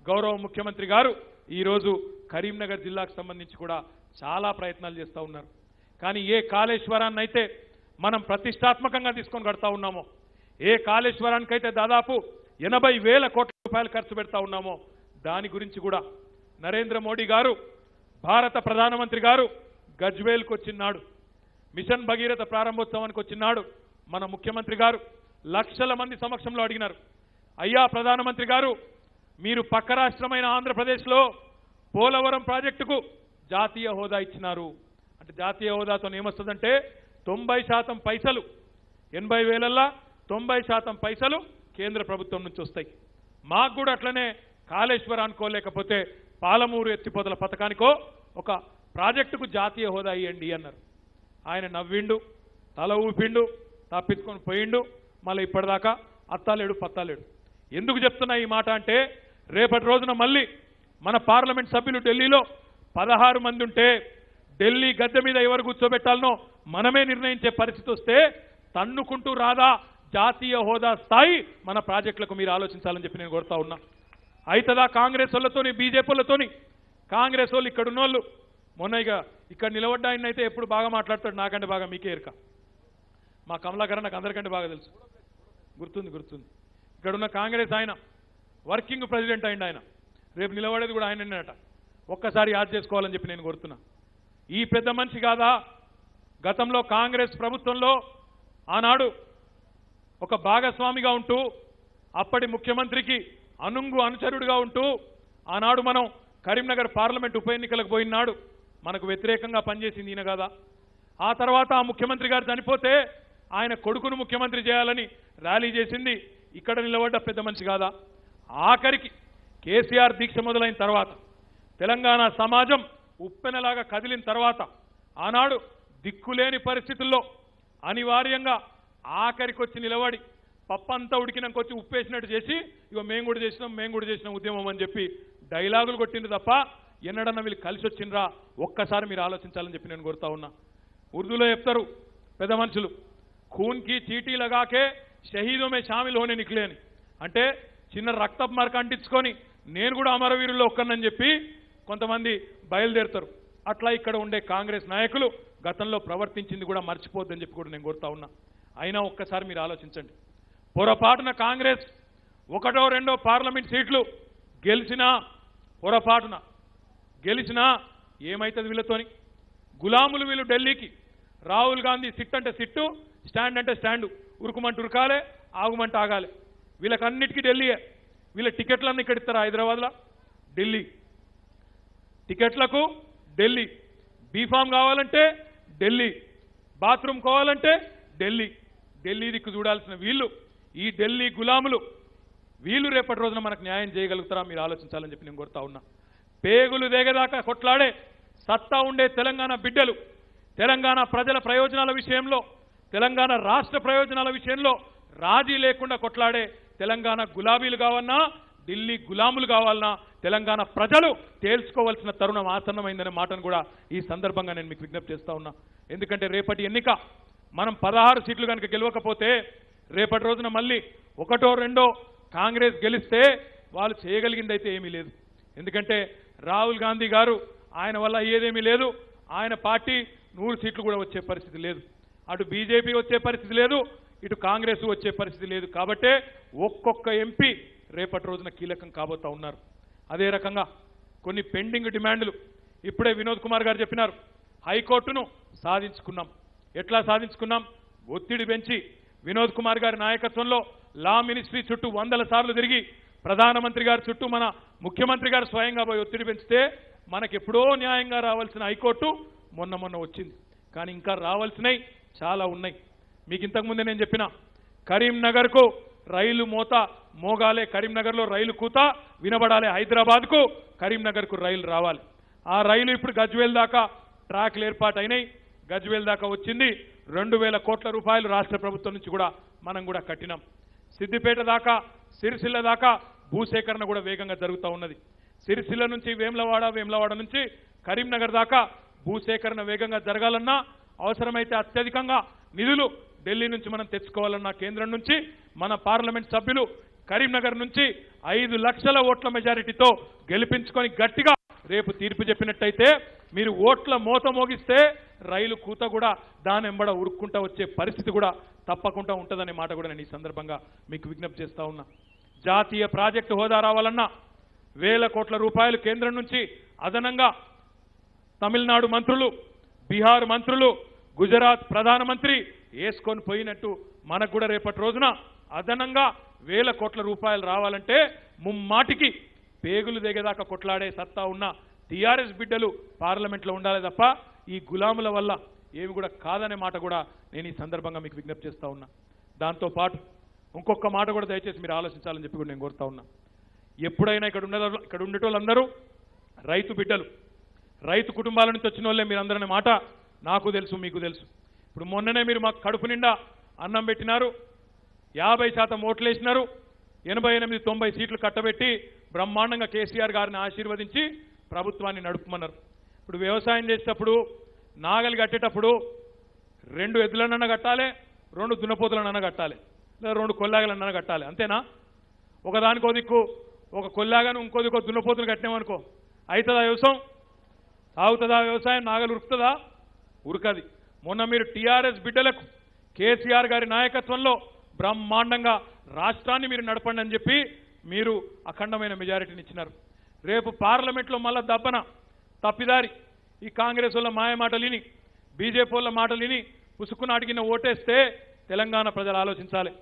A: గౌరవ ముఖ్యమంత్రి గారు ఈరోజు కరీంనగర్ జిల్లాకు సంబంధించి కూడా చాలా ప్రయత్నాలు చేస్తూ ఉన్నారు. కానీ ఏ కాళేశ్వరాన్ని అయితే మనం ప్రతిష్టాత్మకంగా తీసుకొని కడతా ఉన్నామో, ఏ కాళేశ్వరానికైతే దాదాపు 80,000 కోట్ల రూపాయలు ఖర్చు పెడతా ఉన్నామో దాని గురించి కూడా నరేంద్ర మోడీ గారు భారత ప్రధానమంత్రి గారు గజ్వేల్కి వచ్చినాడు, మిషన్ భగీరథ ప్రారంభోత్సవానికి వచ్చినాడు. మన ముఖ్యమంత్రి గారు లక్షల మంది సమక్షంలో అడిగినారు, అయ్యా ప్రధానమంత్రి గారు మీరు పక్క రాష్ట్రమైన ఆంధ్రప్రదేశ్లో పోలవరం ప్రాజెక్టుకు జాతీయ హోదా ఇచ్చినారు. అంటే జాతీయ హోదాతో ఏమొస్తుందంటే 90% పైసలు 80,000ల్లో 90% పైసలు కేంద్ర ప్రభుత్వం నుంచి వస్తాయి. మాకు కూడా అట్లనే కాళేశ్వరం అనుకోలేకపోతే పాలమూరు ఎత్తిపోతల పథకానికో ఒక ప్రాజెక్టుకు జాతీయ హోదా ఇవ్వండి అన్నారు. ఆయన నవ్విండు, తల ఊపిండు, తప్పించుకొని పోయిండు. మళ్ళీ ఇప్పటిదాకా అత్తాలేడు పత్తాలేడు. ఎందుకు చెప్తున్నా ఈ మాట అంటే రేపటి రోజున మళ్ళీ మన పార్లమెంట్ సభ్యులు ఢిల్లీలో 16 మంది ఉంటే ఢిల్లీ గద్దె మీద ఎవరు కూర్చోబెట్టాలనో మనమే నిర్ణయించే పరిస్థితి వస్తే తన్నుకుంటూ రాదా జాతీయ హోదా స్థాయి మన ప్రాజెక్టులకు మీరు ఆలోచించాలని చెప్పి నేను కోరుతా ఉన్నా. అయితదా కాంగ్రెస్ వాళ్ళతోని బీజేపీ వాళ్ళతోని? కాంగ్రెస్ వాళ్ళు ఇక్కడ ఉన్నోళ్ళు మొన్న ఇక్కడ నిలబడ్డ ఆయన అయితే ఎప్పుడు బాగా మాట్లాడతాడు, నాకంటే బాగా మీకే ఎరక. మా కమలాకర్ నాకు అందరికంటే బాగా తెలుసు, గుర్తుంది. ఇక్కడ ఉన్న కాంగ్రెస్ ఆయన వర్కింగ్ ప్రెసిడెంట్ అయింది, ఆయన రేపు నిలబడేది కూడా ఆయననేనట. ఒక్కసారి యాద్ చేసుకోవాలని చెప్పి నేను కోరుతున్నా. ఈ పెద్ద మనిషి కాదా గతంలో కాంగ్రెస్ ప్రభుత్వంలో ఆనాడు ఒక భాగస్వామిగా ఉంటూ అప్పటి ముఖ్యమంత్రికి అనుచరుడిగా ఉంటూ ఆనాడు మనం కరీంనగర్ పార్లమెంట్ ఉప ఎన్నికలకు పోయినాడు, మనకు వ్యతిరేకంగా పనిచేసింది ఈయన కాదా? ఆ తర్వాత ఆ ముఖ్యమంత్రి గారు చనిపోతే ఆయన కొడుకును ముఖ్యమంత్రి చేయాలని ర్యాలీ చేసింది ఇక్కడ నిలబడ్డ పెద్ద మనిషి కాదా? ఆఖరికి కేసీఆర్ దీక్ష మొదలైన తర్వాత తెలంగాణ సమాజం ఉప్పెనలాగా కదిలిన తర్వాత ఆనాడు దిక్కులేని పరిస్థితుల్లో అనివార్యంగా ఆఖరికి వచ్చి నిలబడి పప్పంతా ఉడికినాకొచ్చి ఉప్పేసినట్టు చేసి ఇగో మేము కూడా చేసినాం ఉద్యమం అని చెప్పి డైలాగులు కొట్టింది తప్ప ఎన్నడన్నా వీళ్ళు కలిసి వచ్చిండ్రా ఒక్కసారి మీరు ఆలోచించాలని చెప్పి నేను కోరుతా ఉన్నా. ఉర్దూలో చెప్తారు పెద్ద మనుషులు, ఖూన్కి చీటీ లగాకే షహీదో మే షామిల్ హోనే నిక్లే అని. అంటే చిన్న రక్తపు మరక అంటించుకొని నేను కూడా అమరవీరుల్లో ఒక్కనని చెప్పి కొంతమంది బయలుదేరుతారు. అట్లా ఇక్కడ ఉండే కాంగ్రెస్ నాయకులు గతంలో ప్రవర్తించింది కూడా మర్చిపోద్దని చెప్పి కూడా నేను కోరుతా ఉన్నా. అయినా ఒక్కసారి మీరు ఆలోచించండి, పొరపాటున కాంగ్రెస్ 1, 2 పార్లమెంట్ సీట్లు గెలిచినా ఏమైతుంది వీళ్ళతోని? గులాములు వీళ్ళు ఢిల్లీకి. రాహుల్ గాంధీ సిట్ అంటే సిట్టు, స్టాండ్ అంటే స్టాండు, ఉరుకుమంటూ ఉరకాలే, ఆగుమంటూ ఆగాలి. వీళ్ళకన్నిటికీ ఢిల్లీయే. వీళ్ళ టికెట్లన్నీ ఇక్కడ ఇస్తారా? హైదరాబాద్లో ఢిల్లీ టికెట్లకు ఢిల్లీ, బీఫామ్ కావాలంటే ఢిల్లీ, బాత్రూమ్ కావాలంటే ఢిల్లీ దిక్కు చూడాల్సిన వీళ్ళు, ఈ ఢిల్లీ గులాములు వీళ్ళు రేపటి రోజున మనకు న్యాయం చేయగలుగుతారా? మీరు ఆలోచించాలని చెప్పి నేను కోరుతా ఉన్నా. పేగులు దేగదాకా కొట్లాడే సత్తా ఉండే తెలంగాణ బిడ్డలు తెలంగాణ ప్రజల ప్రయోజనాల విషయంలో, తెలంగాణ రాష్ట్ర ప్రయోజనాల విషయంలో రాజీ లేకుండా కొట్లాడే తెలంగాణ గులాబీలు కావన్నా ఢిల్లీ గులాములు కావాలన్నా తెలంగాణ ప్రజలు తేల్చుకోవాల్సిన తరుణం ఆసన్నమైందనే మాటను కూడా ఈ సందర్భంగా నేను మీకు విజ్ఞప్తి చేస్తా ఉన్నా. ఎందుకంటే రేపటి ఎన్నిక మనం 16 సీట్లు కనుక గెలవకపోతే రేపటి రోజున మళ్ళీ ఒకటో రెండో కాంగ్రెస్ గెలిస్తే వాళ్ళు చేయగలిగింది అయితే ఏమీ లేదు. ఎందుకంటే రాహుల్ గాంధీ గారు ఆయన వల్ల అయ్యేదేమీ లేదు. ఆయన పార్టీ 100 సీట్లు కూడా వచ్చే పరిస్థితి లేదు. అటు బీజేపీ వచ్చే పరిస్థితి లేదు, ఇటు కాంగ్రెస్ వచ్చే పరిస్థితి లేదు. కాబట్టే ఒక్కొక్క ఎంపీ రేపటి రోజున కీలకం కాబోతా ఉన్నారు. అదే రకంగా కొన్ని పెండింగ్ డిమాండ్లు ఇప్పుడే వినోద్ కుమార్ గారు చెప్పినారు. హైకోర్టును సాధించుకున్నాం. ఎట్లా సాధించుకున్నాం? ఒత్తిడి పెంచి వినోద్ కుమార్ గారి నాయకత్వంలో లా మినిస్ట్రీ చుట్టూ 100 సార్లు తిరిగి ప్రధానమంత్రి గారి చుట్టూ మన ముఖ్యమంత్రి గారు స్వయంగా పోయి ఒత్తిడి పెంచితే మనకెప్పుడో న్యాయంగా రావాల్సిన హైకోర్టు మొన్న వచ్చింది. కానీ ఇంకా రావాల్సినవి చాలా ఉన్నాయి. మీకు ఇంతకుముందే నేను చెప్పిన కరీంనగర్కు రైలు మోత మోగాలే, కరీంనగర్లో రైలు కూత వినబడాలి, హైదరాబాద్కు కరీంనగర్కు రైలు రావాలి. ఆ రైలు ఇప్పుడు గజ్వేల్ దాకా ట్రాక్లు ఏర్పాటు అయినాయి. గజ్వేల్ దాకా వచ్చింది. 2000 కోట్ల రూపాయలు రాష్ట్ర ప్రభుత్వం నుంచి కూడా మనం కూడా కట్టినాం. సిద్దిపేట దాకా సిరిసిల్ల దాకా భూసేకరణ కూడా వేగంగా జరుగుతూ ఉన్నది. సిరిసిల్ల నుంచి వేములవాడ నుంచి కరీంనగర్ దాకా భూసేకరణ వేగంగా జరగాలన్నా అవసరమైతే అత్యధికంగా నిధులు ఢిల్లీ నుంచి మనం తెచ్చుకోవాలన్నా కేంద్రం నుంచి మన పార్లమెంట్ సభ్యులు కరీంనగర్ నుంచి 5 లక్షల ఓట్ల మెజారిటీతో గెలిపించుకొని గట్టిగా రేపు తీర్పు చెప్పినట్టయితే మీరు ఓట్ల మోత మోగిస్తే రైలు కూత కూడా దాని వెంబడ ఉరుక్కుంటా వచ్చే పరిస్థితి కూడా తప్పకుండా ఉంటుందనే మాట కూడా నేను ఈ సందర్భంగా మీకు విజ్ఞప్తి చేస్తా ఉన్నా. జాతీయ ప్రాజెక్టు హోదా రావాలన్నా 1000 కోట్ల రూపాయలు కేంద్రం నుంచి అదనంగా తమిళనాడు మంత్రులు, బీహార్ మంత్రులు, గుజరాత్ ప్రధానమంత్రి వేసుకొని పోయినట్టు మనకు కూడా రేపటి రోజున అదనంగా 1000 కోట్ల రూపాయలు రావాలంటే ముమ్మాటికి పేగులు దిగేదాకా కొట్లాడే సత్తా ఉన్న టీఆర్ఎస్ బిడ్డలు పార్లమెంట్లో ఉండాలి తప్ప ఈ గులాముల వల్ల ఏమి కూడా కాదనే మాట కూడా నేను ఈ సందర్భంగా మీకు విజ్ఞప్తి చేస్తా ఉన్నా. దాంతోపాటు ఇంకొక మాట కూడా దయచేసి మీరు ఆలోచించాలని చెప్పి కూడా నేను కోరుతా ఉన్నా. ఎప్పుడైనా ఇక్కడ ఉండేటోళ్ళందరూ రైతు బిడ్డలు, రైతు కుటుంబాల నుంచి వచ్చిన వాళ్ళే మీరందరనే మాట నాకు తెలుసు, మీకు తెలుసు. ఇప్పుడు మొన్ననే మీరు మాకు కడుపు నిండా అన్నం పెట్టినారు, 50% ఓట్లు వేసినారు, 88-90 సీట్లు కట్టబెట్టి బ్రహ్మాండంగా కేసీఆర్ గారిని ఆశీర్వదించి ప్రభుత్వాన్ని నడుపుమన్నారు. ఇప్పుడు వ్యవసాయం చేసేటప్పుడు నాగలి కట్టేటప్పుడు 2 ఎద్దులనన్నా కట్టాలి, 2 దున్నపోతులనన్నా కట్టాలి, లేదా 2 కొల్లాగలనన్నా కట్టాలి. అంతేనా? ఒకదానికో దిక్కు ఒక కొల్లాగను ఇంకో దిక్కు దున్నపోతులు కట్టినామనుకో అవుతుందా వ్యవసాయం? సాగుతుందా వ్యవసాయం? నాగలు ఉరుకుతుందా? ఉరకది. మొన్న మీరు టీఆర్ఎస్ బిడ్డలకు కేసీఆర్ గారి నాయకత్వంలో బ్రహ్మాండంగా రాష్ట్రాన్ని మీరు నడపండి అని చెప్పి మీరు అఖండమైన మెజారిటీని ఇచ్చినారు. రేపు పార్లమెంట్లో మళ్ళా దబ్బన తప్పిదారి ఈ కాంగ్రెస్ వాళ్ళ మాయ మాటలిని, బీజేపీ వాళ్ళ మాటలిని పుసుకుని అడిగిన ఓటేస్తే తెలంగాణ ప్రజలు ఆలోచించాలి.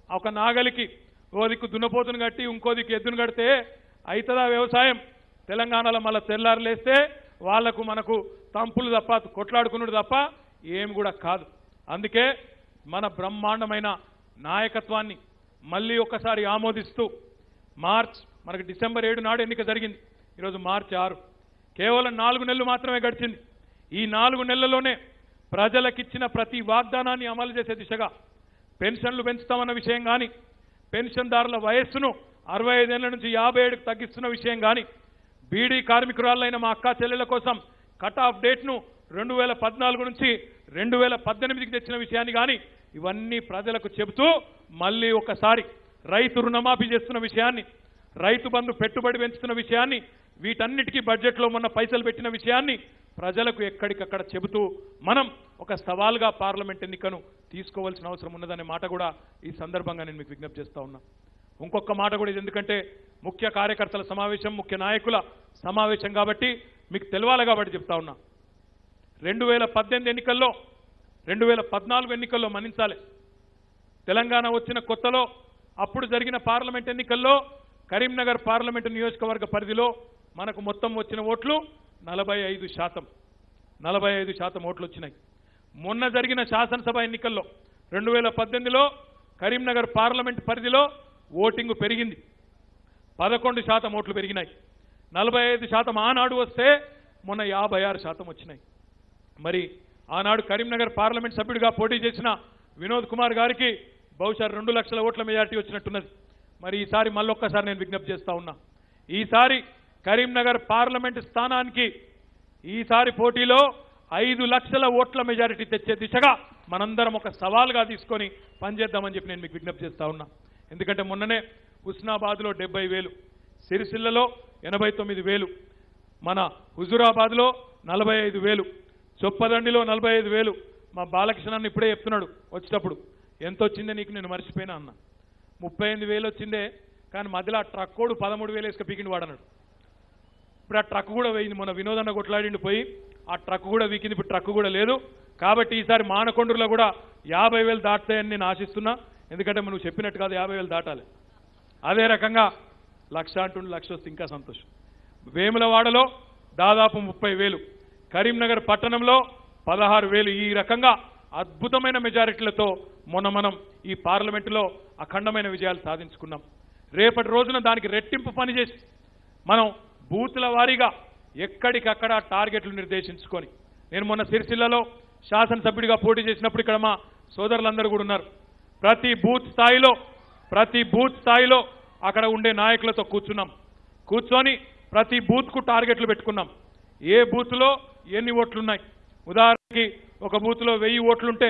A: ఒక నాగలికి ఓ దిక్కు దున్నపోతును కట్టి ఇంకో దిక్కు ఎద్దును కడితే అవుతుందా వ్యవసాయం? తెలంగాణలో మళ్ళీ తెల్లారులేస్తే వాళ్లకు మనకు తంపులు తప్ప కొట్లాడుకున్నాడు తప్ప ఏమి కూడా కాదు. అందుకే మన బ్రహ్మాండమైన నాయకత్వాన్ని మళ్ళీ ఒకసారి ఆమోదిస్తూ మనకు డిసెంబర్ 7 నాడు ఎన్నిక జరిగింది. ఈరోజు మార్చి 6, కేవలం 4 నెలలు మాత్రమే గడిచింది. ఈ 4 నెలల్లోనే ప్రజలకిచ్చిన ప్రతి వాగ్దానాన్ని అమలు చేసే దిశగా పెన్షన్లు పెంచుతామన్న విషయం కానీ, పెన్షన్దారుల వయస్సును 65 ఏళ్ల నుంచి 57కు తగ్గిస్తున్న విషయం కానీ, బీడీ కార్మికురాలైన మా అక్క చెల్లెల కోసం కట్ ఆఫ్ డేట్ను 2014 నుంచి 2018కి తెచ్చిన విషయాన్ని కానీ ఇవన్నీ ప్రజలకు చెబుతూ మళ్ళీ ఒకసారి రైతు రుణమాఫీ చేస్తున్న విషయాన్ని, రైతు బంధు పెట్టుబడి పెంచుతున్న విషయాన్ని, వీటన్నిటికీ బడ్జెట్లో మొన్న పైసలు పెట్టిన విషయాన్ని ప్రజలకు ఎక్కడికక్కడ చెబుతూ మనం ఒక సవాల్గా పార్లమెంట్ ఎన్నికను తీసుకోవాల్సిన అవసరం ఉన్నదనే మాట కూడా ఈ సందర్భంగా నేను మీకు విజ్ఞప్తి చేస్తా ఉన్నా. ఇంకొక మాట కూడా ఇది, ఎందుకంటే ముఖ్య కార్యకర్తల సమావేశం, ముఖ్య నాయకుల సమావేశం కాబట్టి మీకు తెలవాలి కాబట్టి చెప్తా ఉన్నా. 2018 ఎన్నికల్లో 2014 ఎన్నికల్లో మన్నించాలి, తెలంగాణ వచ్చిన కొత్తలో అప్పుడు జరిగిన పార్లమెంట్ ఎన్నికల్లో కరీంనగర్ పార్లమెంటు నియోజకవర్గ పరిధిలో మనకు మొత్తం వచ్చిన ఓట్లు 45% ఓట్లు వచ్చినాయి. మొన్న జరిగిన శాసనసభ ఎన్నికల్లో 2018లో కరీంనగర్ పార్లమెంట్ పరిధిలో ఓటింగ్ పెరిగింది, 11% ఓట్లు పెరిగినాయి. 45% ఆనాడు వస్తే మొన్న 56% వచ్చినాయి. మరి ఆనాడు కరీంనగర్ పార్లమెంట్ సభ్యుడిగా పోటీ చేసిన వినోద్ కుమార్ గారికి బహుశా 2 లక్షల ఓట్ల మెజారిటీ వచ్చినట్టున్నది. మరి ఈసారి మళ్ళొక్కసారి నేను విజ్ఞప్తి చేస్తా ఉన్నా, ఈసారి కరీంనగర్ పార్లమెంటు స్థానానికి ఈసారి పోటీలో 5 లక్షల ఓట్ల మెజారిటీ తెచ్చే దిశగా మనందరం ఒక సవాల్గా తీసుకొని పనిచేద్దామని చెప్పి నేను మీకు విజ్ఞప్తి చేస్తా ఉన్నా. ఎందుకంటే మొన్ననే హుస్నాబాద్లో 70,000, సిరిసిల్లలో 89,000, మన హుజూరాబాద్లో 45,000, చొప్పదండిలో 45,000. మా బాలకృష్ణ ఇప్పుడే చెప్తున్నాడు వచ్చేటప్పుడు, ఎంత వచ్చిందే నీకు నేను మర్చిపోయినా అన్న. 38,000 వచ్చిందే, కానీ మధ్యలో ఆ ట్రక్కోడు 13,000 వేసుక పీకిండి వాడన్నాడు. ఇప్పుడు ఆ ట్రక్ కూడా పోయింది. మొన్న వినోదన్న కొట్లాడిండి పోయి ఆ ట్రక్ కూడా వీకింది, ఇప్పుడు ట్రక్ కూడా లేదు. కాబట్టి ఈసారి మానకొండూరులో కూడా 50,000 దాటుతాయని నేను ఆశిస్తున్నా. ఎందుకంటే నువ్వు చెప్పినట్టు కాదు, 50,000 దాటాలి. అదే రకంగా 1,00,000 అంటుండే, 1,00,000 వస్తే ఇంకా సంతోషం. వేములవాడలో దాదాపు 30,000, కరీంనగర్ పట్టణంలో 16,000. ఈ రకంగా అద్భుతమైన మెజారిటీలతో మొన్న మనం ఈ పార్లమెంటులో అఖండమైన విజయాలు సాధించుకున్నాం. రేపటి రోజున దానికి రెట్టింపు పనిచేసి మనం బూతుల వారీగా ఎక్కడికక్కడ టార్గెట్లు నిర్దేశించుకొని, నేను మొన్న సిరిసిల్లలో శాసనసభ్యుడిగా పోటీ చేసినప్పుడు ఇక్కడ మా సోదరులందరూ కూడా ఉన్నారు. ప్రతి బూత్ స్థాయిలో అక్కడ ఉండే నాయకులతో కూర్చొని ప్రతి బూత్కు టార్గెట్లు పెట్టుకున్నాం. ఏ బూత్లో ఎన్ని ఓట్లున్నాయి. ఉదాహరణకి ఒక బూత్లో 1000 ఓట్లుంటే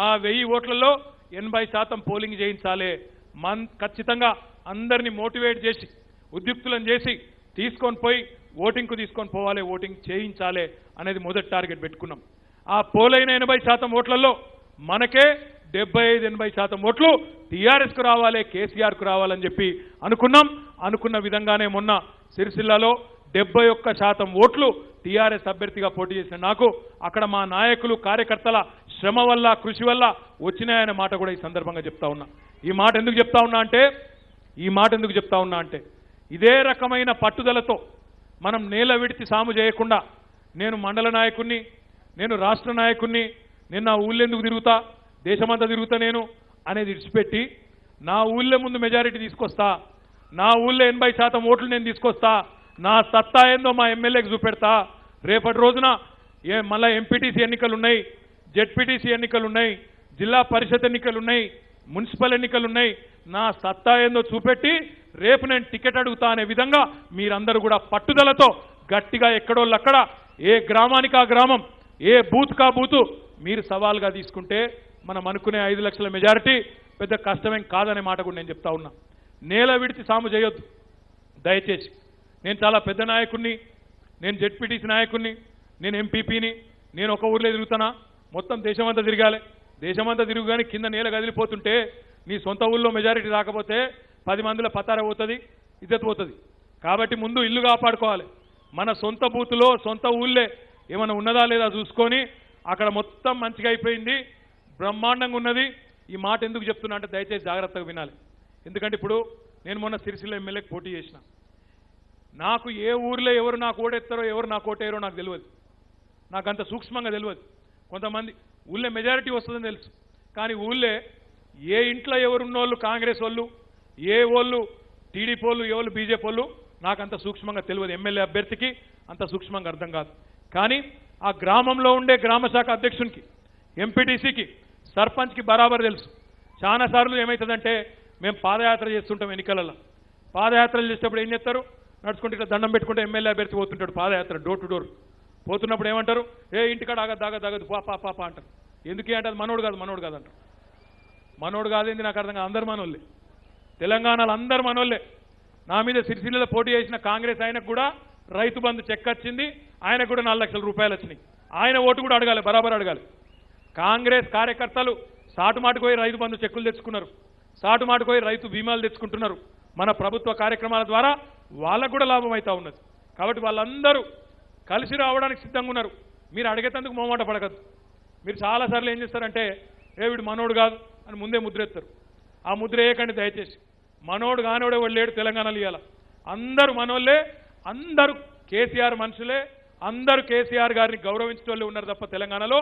A: ఆ 1000 ఓట్లలో 80% పోలింగ్ చేయించాలి. ఖచ్చితంగా అందరినీ మోటివేట్ చేసి ఉద్యుక్తులను చేసి తీసుకొని పోయి ఓటింగ్కు తీసుకొని పోవాలి, ఓటింగ్ చేయించాలి అనేది మొదటి టార్గెట్ పెట్టుకున్నాం. ఆ పోలైన 80% ఓట్లలో మనకే 75-80% ఓట్లు టీఆర్ఎస్కు రావాలి, కేసీఆర్కు రావాలని చెప్పి అనుకున్నాం. అనుకున్న విధంగానే మొన్న సిరిసిల్లలో 71% ఓట్లు టీఆర్ఎస్ అభ్యర్థిగా పోటీ చేసిన నాకు అక్కడ మా నాయకులు కార్యకర్తల శ్రమ వల్ల కృషి వల్ల వచ్చినాయనే మాట కూడా ఈ సందర్భంగా చెప్తా ఉన్నా. ఈ మాట ఎందుకు చెప్తా ఉన్నా అంటే ఇదే రకమైన పట్టుదలతో మనం నేల విడిచి సాము చేయకుండా, నేను మండల నాయకుడిని, నేను రాష్ట్ర నాయకుడిని, నేను నా ఊళ్ళో ఎందుకు తిరుగుతా, దేశమంతా తిరుగుతా నేను అనేది విడిచిపెట్టి నా ఊళ్ళో ముందు మెజారిటీ తీసుకొస్తా, నా ఊళ్ళో 80% ఓట్లు నేను తీసుకొస్తా, నా సత్తా ఏందో మా ఎమ్మెల్యేకి చూపెడతా. రేపటి రోజున మళ్ళీ ఎంపీటీసీ ఎన్నికలున్నాయి, జెడ్పీటీసీ ఎన్నికలున్నాయి, జిల్లా పరిషత్ ఎన్నికలున్నాయి, మున్సిపల్ ఎన్నికలున్నాయి. నా సత్తా ఏందో చూపెట్టి రేపు నేను టికెట్ అడుగుతా అనే విధంగా మీరందరూ కూడా పట్టుదలతో గట్టిగా ఎక్కడోళ్ళక్కడ, ఏ గ్రామానికి ఆ గ్రామం, ఏ బూత్కా బూతు మీరు సవాల్గా తీసుకుంటే మనం అనుకునే 5 లక్షల మెజారిటీ పెద్ద కష్టమేం కాదనే మాట కూడా నేను చెప్తా ఉన్నా. నేల విడిచి సాము చేయొద్దు దయచేసి. నేను చాలా పెద్ద నాయకుడిని, నేను జెడ్పీటీసీ నాయకుడిని, నేను ఎంపీపీని, నేను ఒక ఊర్లో తిరుగుతానా, మొత్తం దేశమంతా తిరగాలి. దేశమంతా తిరుగుగానే కింద నేల కదిలిపోతుంటే నీ సొంత ఊళ్ళో మెజారిటీ రాకపోతే 10 మందిలో పతార పోతుంది, ఇజ్జత్ పోతుంది. కాబట్టి ముందు ఇల్లు కాపాడుకోవాలి. మన సొంత బూతులో సొంత ఊళ్ళే ఏమైనా ఉన్నదా లేదా చూసుకొని అక్కడ మొత్తం మంచిగా అయిపోయింది, బ్రహ్మాండంగా ఉన్నది. ఈ మాట ఎందుకు చెప్తున్నా అంటే దయచేసి జాగ్రత్తగా వినాలి. ఎందుకంటే ఇప్పుడు నేను మొన్న సిరిసిల్ల ఎమ్మెల్యేకి పోటీ చేసిన, నాకు ఏ ఊర్లో ఎవరు నాకు ఓటెత్తారో ఎవరు నాకు ఓటేరో నాకు తెలియదు, నాకు అంత సూక్ష్మంగా తెలియదు. కొంతమంది ఊళ్ళో మెజారిటీ వస్తుందని తెలుసు, కానీ ఊళ్ళో ఏ ఇంట్లో ఎవరున్నోళ్ళు కాంగ్రెస్ వాళ్ళు, ఏ వాళ్ళు టీడీపీ వాళ్ళు, ఏ వాళ్ళు బీజేపీ వాళ్ళు నాకు అంత సూక్ష్మంగా తెలియదు. ఎమ్మెల్యే అభ్యర్థికి అంత సూక్ష్మంగా అర్థం కాదు. కానీ ఆ గ్రామంలో ఉండే గ్రామ శాఖ అధ్యక్షునికి, ఎంపీటీసీకి, సర్పంచ్కి బరాబర్ తెలుసు. చాలాసార్లు ఏమవుతుందంటే మేము పాదయాత్ర చేస్తుంటాం ఎన్నికలలో. పాదయాత్రలు చేసేటప్పుడు ఏం చేస్తారు, నడుచుకుంటే ఇట్లా దండం పెట్టుకుంటే ఎమ్మెల్యే అభ్యర్థి పోతుంటాడు పాదయాత్ర డోర్ టు డోర్. పోతున్నప్పుడు ఏమంటారు, ఏ ఇంటికాడ దాగదు పాప అంటారు. ఎందుకే అంటే అది మనోడు కాదు అంటారు. మనోడు కాదేంది నాకు అర్థం కాదు, అందరు మనోళ్ళే. తెలంగాణలో అందరు మనోళ్ళే. నా మీద సిరిసిల్లలో పోటీ చేసిన కాంగ్రెస్ ఆయనకు కూడా రైతు బంధు చెక్ వచ్చింది, ఆయనకు కూడా 4 లక్షల రూపాయలు వచ్చినాయి. ఆయన ఓటు కూడా అడగాలి, బరాబర్ అడగాలి. కాంగ్రెస్ కార్యకర్తలు సాటుమాటుకు పోయి రైతు బంధు చెక్కులు తెచ్చుకున్నారు, సాటుమాటుకు పోయి రైతు బీమాలు తెచ్చుకుంటున్నారు. మన ప్రభుత్వ కార్యక్రమాల ద్వారా వాళ్ళకు కూడా లాభం అవుతా ఉన్నది. కాబట్టి వాళ్ళందరూ కలిసి రావడానికి సిద్ధంగా ఉన్నారు. మీరు అడిగేందుకు మొహమాట పడకద్దు. మీరు చాలాసార్లు ఏం చేస్తారంటే వీడు మనోడు కాదు అని ముందే ముద్రెత్తారు. ఆ ముద్ర వేయకండి దయచేసి. మనోడు కానివాడే వాళ్ళు లేడు తెలంగాణలో. ఇవాళ అందరూ మనోళ్ళే, అందరూ కేసీఆర్ మనుషులే, అందరూ కేసీఆర్ గారిని గౌరవించే వాళ్ళు ఉన్నారు తప్ప తెలంగాణలో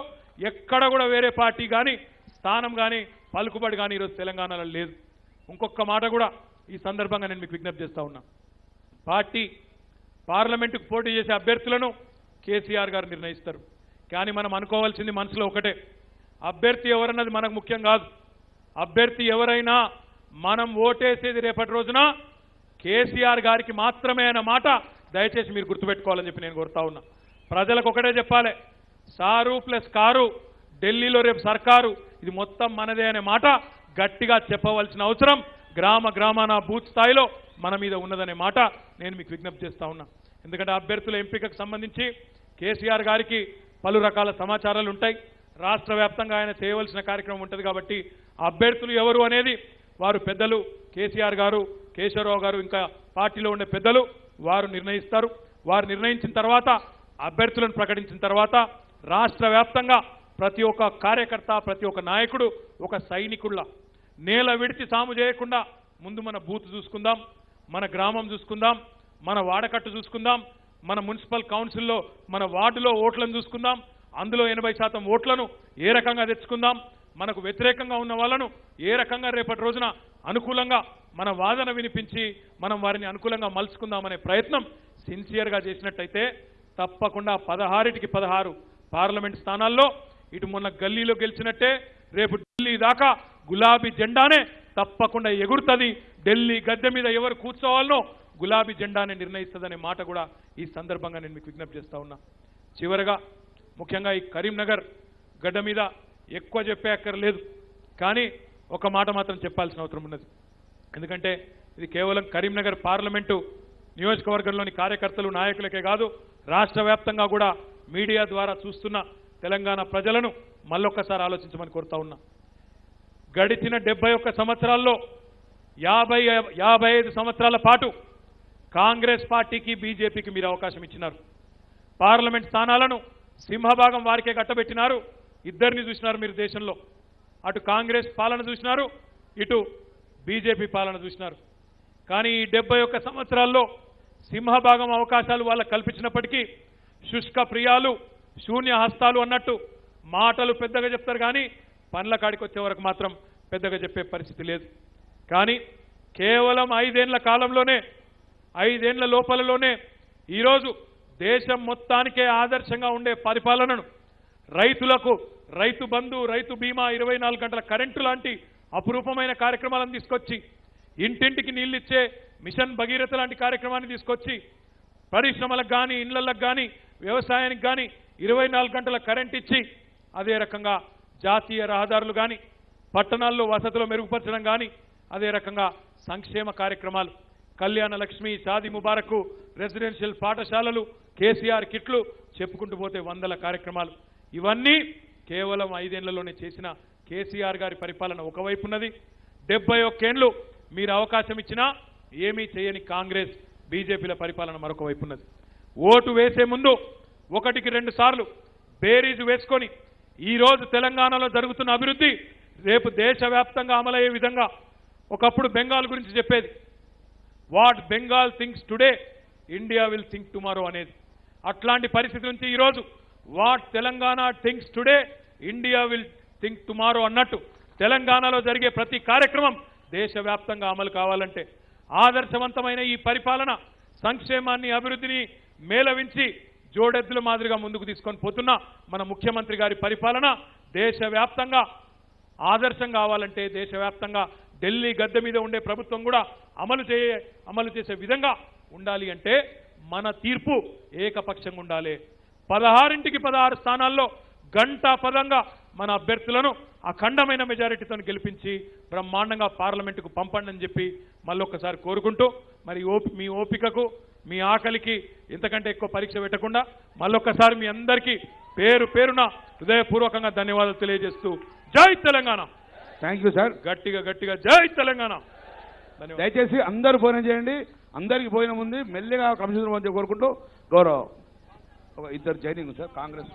A: ఎక్కడ కూడా వేరే పార్టీ కానీ స్థానం కానీ పలుకుబడి కానీ ఈరోజు తెలంగాణలో లేదు. ఇంకొక మాట కూడా ఈ సందర్భంగా నేను మీకు విజ్ఞప్తి చేస్తా ఉన్నా. పార్లమెంటుకు పోటీ చేసే అభ్యర్థులను కేసీఆర్ గారు నిర్ణయిస్తారు. కానీ మనం అనుకోవాల్సింది మనసులో ఒకటే, అభ్యర్థి ఎవరన్నది మనకు ముఖ్యం కాదు. అభ్యర్థి ఎవరైనా మనం ఓటేసేది రేపటి రోజున కేసీఆర్ గారికి మాత్రమే అన్న మాట దయచేసి మీరు గుర్తుపెట్టుకోవాలని చెప్పి నేను కోరుతా ఉన్నా. ప్రజలకు ఒకటే చెప్పాలి, సారు ప్లస్ కారు ఢిల్లీలో రేపు సర్కారు ఇది మొత్తం మనదే అనే మాట గట్టిగా చెప్పవలసిన అవసరం గ్రామ గ్రామాన బూత్ స్థాయిలో మన మీద ఉన్నదనే మాట నేను మీకు విజ్ఞప్తి చేస్తా ఉన్నా. ఎందుకంటే అభ్యర్థుల ఎంపికకు సంబంధించి కేసీఆర్ గారికి పలు రకాల సమాచారాలు ఉంటాయి. రాష్ట్ర వ్యాప్తంగా ఆయన చేయవలసిన కార్యక్రమం ఉంటుంది. కాబట్టి అభ్యర్థులు ఎవరు అనేది వారు పెద్దలు కేసీఆర్ గారు, కేశవరావు గారు, ఇంకా పార్టీలో ఉండే పెద్దలు వారు నిర్ణయిస్తారు. వారు నిర్ణయించిన తర్వాత అభ్యర్థులను ప్రకటించిన తర్వాత రాష్ట్ర వ్యాప్తంగా ప్రతి ఒక్క కార్యకర్త, ప్రతి ఒక్క నాయకుడు ఒక సైనికుల్లా నేల విడిచి సాము చేయకుండా ముందు మన బూత్ చూసుకుందాం, మన గ్రామం చూసుకుందాం, మన వాడకట్టు చూసుకుందాం, మన మున్సిపల్ కౌన్సిల్లో మన వార్డులో ఓట్లను చూసుకుందాం, అందులో 80% ఓట్లను ఏ రకంగా తెచ్చుకుందాం, మనకు వ్యతిరేకంగా ఉన్న వాళ్ళను ఏ రకంగా రేపటి రోజున అనుకూలంగా మన వాదన వినిపించి మనం వారిని అనుకూలంగా మలుచుకుందామనే ప్రయత్నం సిన్సియర్గా చేసినట్టయితే తప్పకుండా 16కి 16 పార్లమెంట్ స్థానాల్లో ఇటు మొన్న గల్లీలో గెలిచినట్టే రేపు ఢిల్లీ దాకా గులాబీ జెండానే తప్పకుండా ఎగురుతుంది. ఢిల్లీ గద్దె మీద ఎవరు కూర్చోవాలనో గులాబీ జెండానే నిర్ణయిస్తుందనే మాట కూడా ఈ సందర్భంగా నేను మీకు విజ్ఞప్తి చేస్తా ఉన్నా. చివరగా ముఖ్యంగా ఈ కరీంనగర్ గడ్డ మీద ఎక్కువ చెప్పే అక్కర్లేదు, కానీ ఒక మాట మాత్రం చెప్పాల్సిన అవసరం ఉన్నది. ఎందుకంటే ఇది కేవలం కరీంనగర్ పార్లమెంటు నియోజకవర్గంలోని కార్యకర్తలు, నాయకులకే కాదు, రాష్ట్ర వ్యాప్తంగా కూడా మీడియా ద్వారా చూస్తున్న తెలంగాణ ప్రజలను మళ్ళొక్కసారి ఆలోచించమని కోరుతా ఉన్నా. గడిచిన 71 సంవత్సరాల్లో 55 సంవత్సరాల పాటు కాంగ్రెస్ పార్టీకి, బీజేపీకి మీరు అవకాశం ఇచ్చినారు. పార్లమెంట్ స్థానాలను సింహభాగం వారికే కట్టబెట్టినారు. ఇద్దరిని చూసినారు మీరు దేశంలో, అటు కాంగ్రెస్ పాలన చూసినారు, ఇటు బీజేపీ పాలన చూసినారు. కానీ ఈ 71 సంవత్సరాల్లో సింహభాగం అవకాశాలు వాళ్ళకు కల్పించినప్పటికీ శుష్క ప్రియాలు, శూన్య హస్తాలు అన్నట్టు మాటలు పెద్దగా చెప్తారు, కానీ పనుల కాడికి వచ్చే వరకు మాత్రం పెద్దగా చెప్పే పరిస్థితి లేదు. కానీ కేవలం 5 ఏళ్ల కాలంలోనే, 5 ఏళ్ల లోపలలోనే ఈరోజు దేశం మొత్తానికే ఆదర్శంగా ఉండే పరిపాలనను, రైతులకు రైతు బంధు, రైతు బీమా, 24 గంటల కరెంటు లాంటి అపురూపమైన కార్యక్రమాలను తీసుకొచ్చి, ఇంటింటికి నీళ్ళిచ్చే మిషన్ భగీరథ లాంటి కార్యక్రమాన్ని తీసుకొచ్చి, పరిశ్రమలకు కానీ, ఇళ్లకు కానీ, వ్యవసాయానికి కానీ 24 గంటల కరెంట్ ఇచ్చి, అదే రకంగా జాతీయ రహదారులు కానీ, పట్టణాల్లో వసతులు మెరుగుపరచడం కానీ, అదే రకంగా సంక్షేమ కార్యక్రమాలు, కళ్యాణ లక్ష్మి, షాదీ ముబారక్, రెసిడెన్షియల్ పాఠశాలలు, కేసీఆర్ కిట్లు, చెప్పుకుంటూ పోతే వందల కార్యక్రమాలు. ఇవన్నీ కేవలం 5 ఏళ్లలోనే చేసిన కేసీఆర్ గారి పరిపాలన ఒకవైపు ఉన్నది. 71 ఏళ్లు మీరు అవకాశం ఇచ్చినా ఏమీ చేయని కాంగ్రెస్, బీజేపీల పరిపాలన మరొక వైపు ఉన్నది. ఓటు వేసే ముందు 1కి 2 సార్లు బేరీజు వేసుకొని ఈరోజు తెలంగాణలో జరుగుతున్న అభివృద్ధి రేపు దేశవ్యాప్తంగా అమలయ్యే విధంగా, ఒకప్పుడు బెంగాల్ గురించి చెప్పేది, what Bengal thinks today India will think tomorrow అనేది, అట్లాంటి పరిస్థితి నుంచి ఈరోజు what Telangana thinks today India will think tomorrow అన్నట్టు తెలంగాణలో జరిగే ప్రతి కార్యక్రమం దేశవ్యాప్తంగా అమలు కావాలంటే ఆదర్శవంతమైన ఈ పరిపాలన సంక్షేమాన్ని, అభివృద్ధిని మేళవించి జోడెద్దుల మాదిరిగా ముందుకు తీసుకొని పోతున్న మన ముఖ్యమంత్రి గారి పరిపాలన దేశవ్యాప్తంగా ఆదర్శం కావాలంటే, దేశవ్యాప్తంగా ఢిల్లీ గద్దె మీద ఉండే ప్రభుత్వం కూడా అమలు చేసే విధంగా ఉండాలి అంటే మన తీర్పు ఏకపక్షంగా ఉండాలి. 16కి 16 స్థానాల్లో గంటా పదంగా మన అభ్యర్థులను అఖండమైన మెజారిటీతో గెలిపించి బ్రహ్మాండంగా పార్లమెంటుకు పంపండి అని చెప్పి మళ్ళొక్కసారి కోరుకుంటూ, మరి మీ ఓపికకు, మీ ఆకలికి ఇంతకంటే ఎక్కువ పరీక్ష పెట్టకుండా మళ్ళొక్కసారి మీ అందరికీ పేరు పేరున హృదయపూర్వకంగా ధన్యవాదాలు తెలియజేస్తూ జై తెలంగాణ.
B: Thank you sir.
A: గట్టిగా గట్టిగా జై తెలంగాణ.
B: దయచేసి అందరూ భోజనం చేయండి. అందరికీ భోజనం ఉంది, మెల్లిగా కమిషనర్ మధ్య కోరుకుంటూ గౌరవ 2 జైనింగ్ సార్ కాంగ్రెస్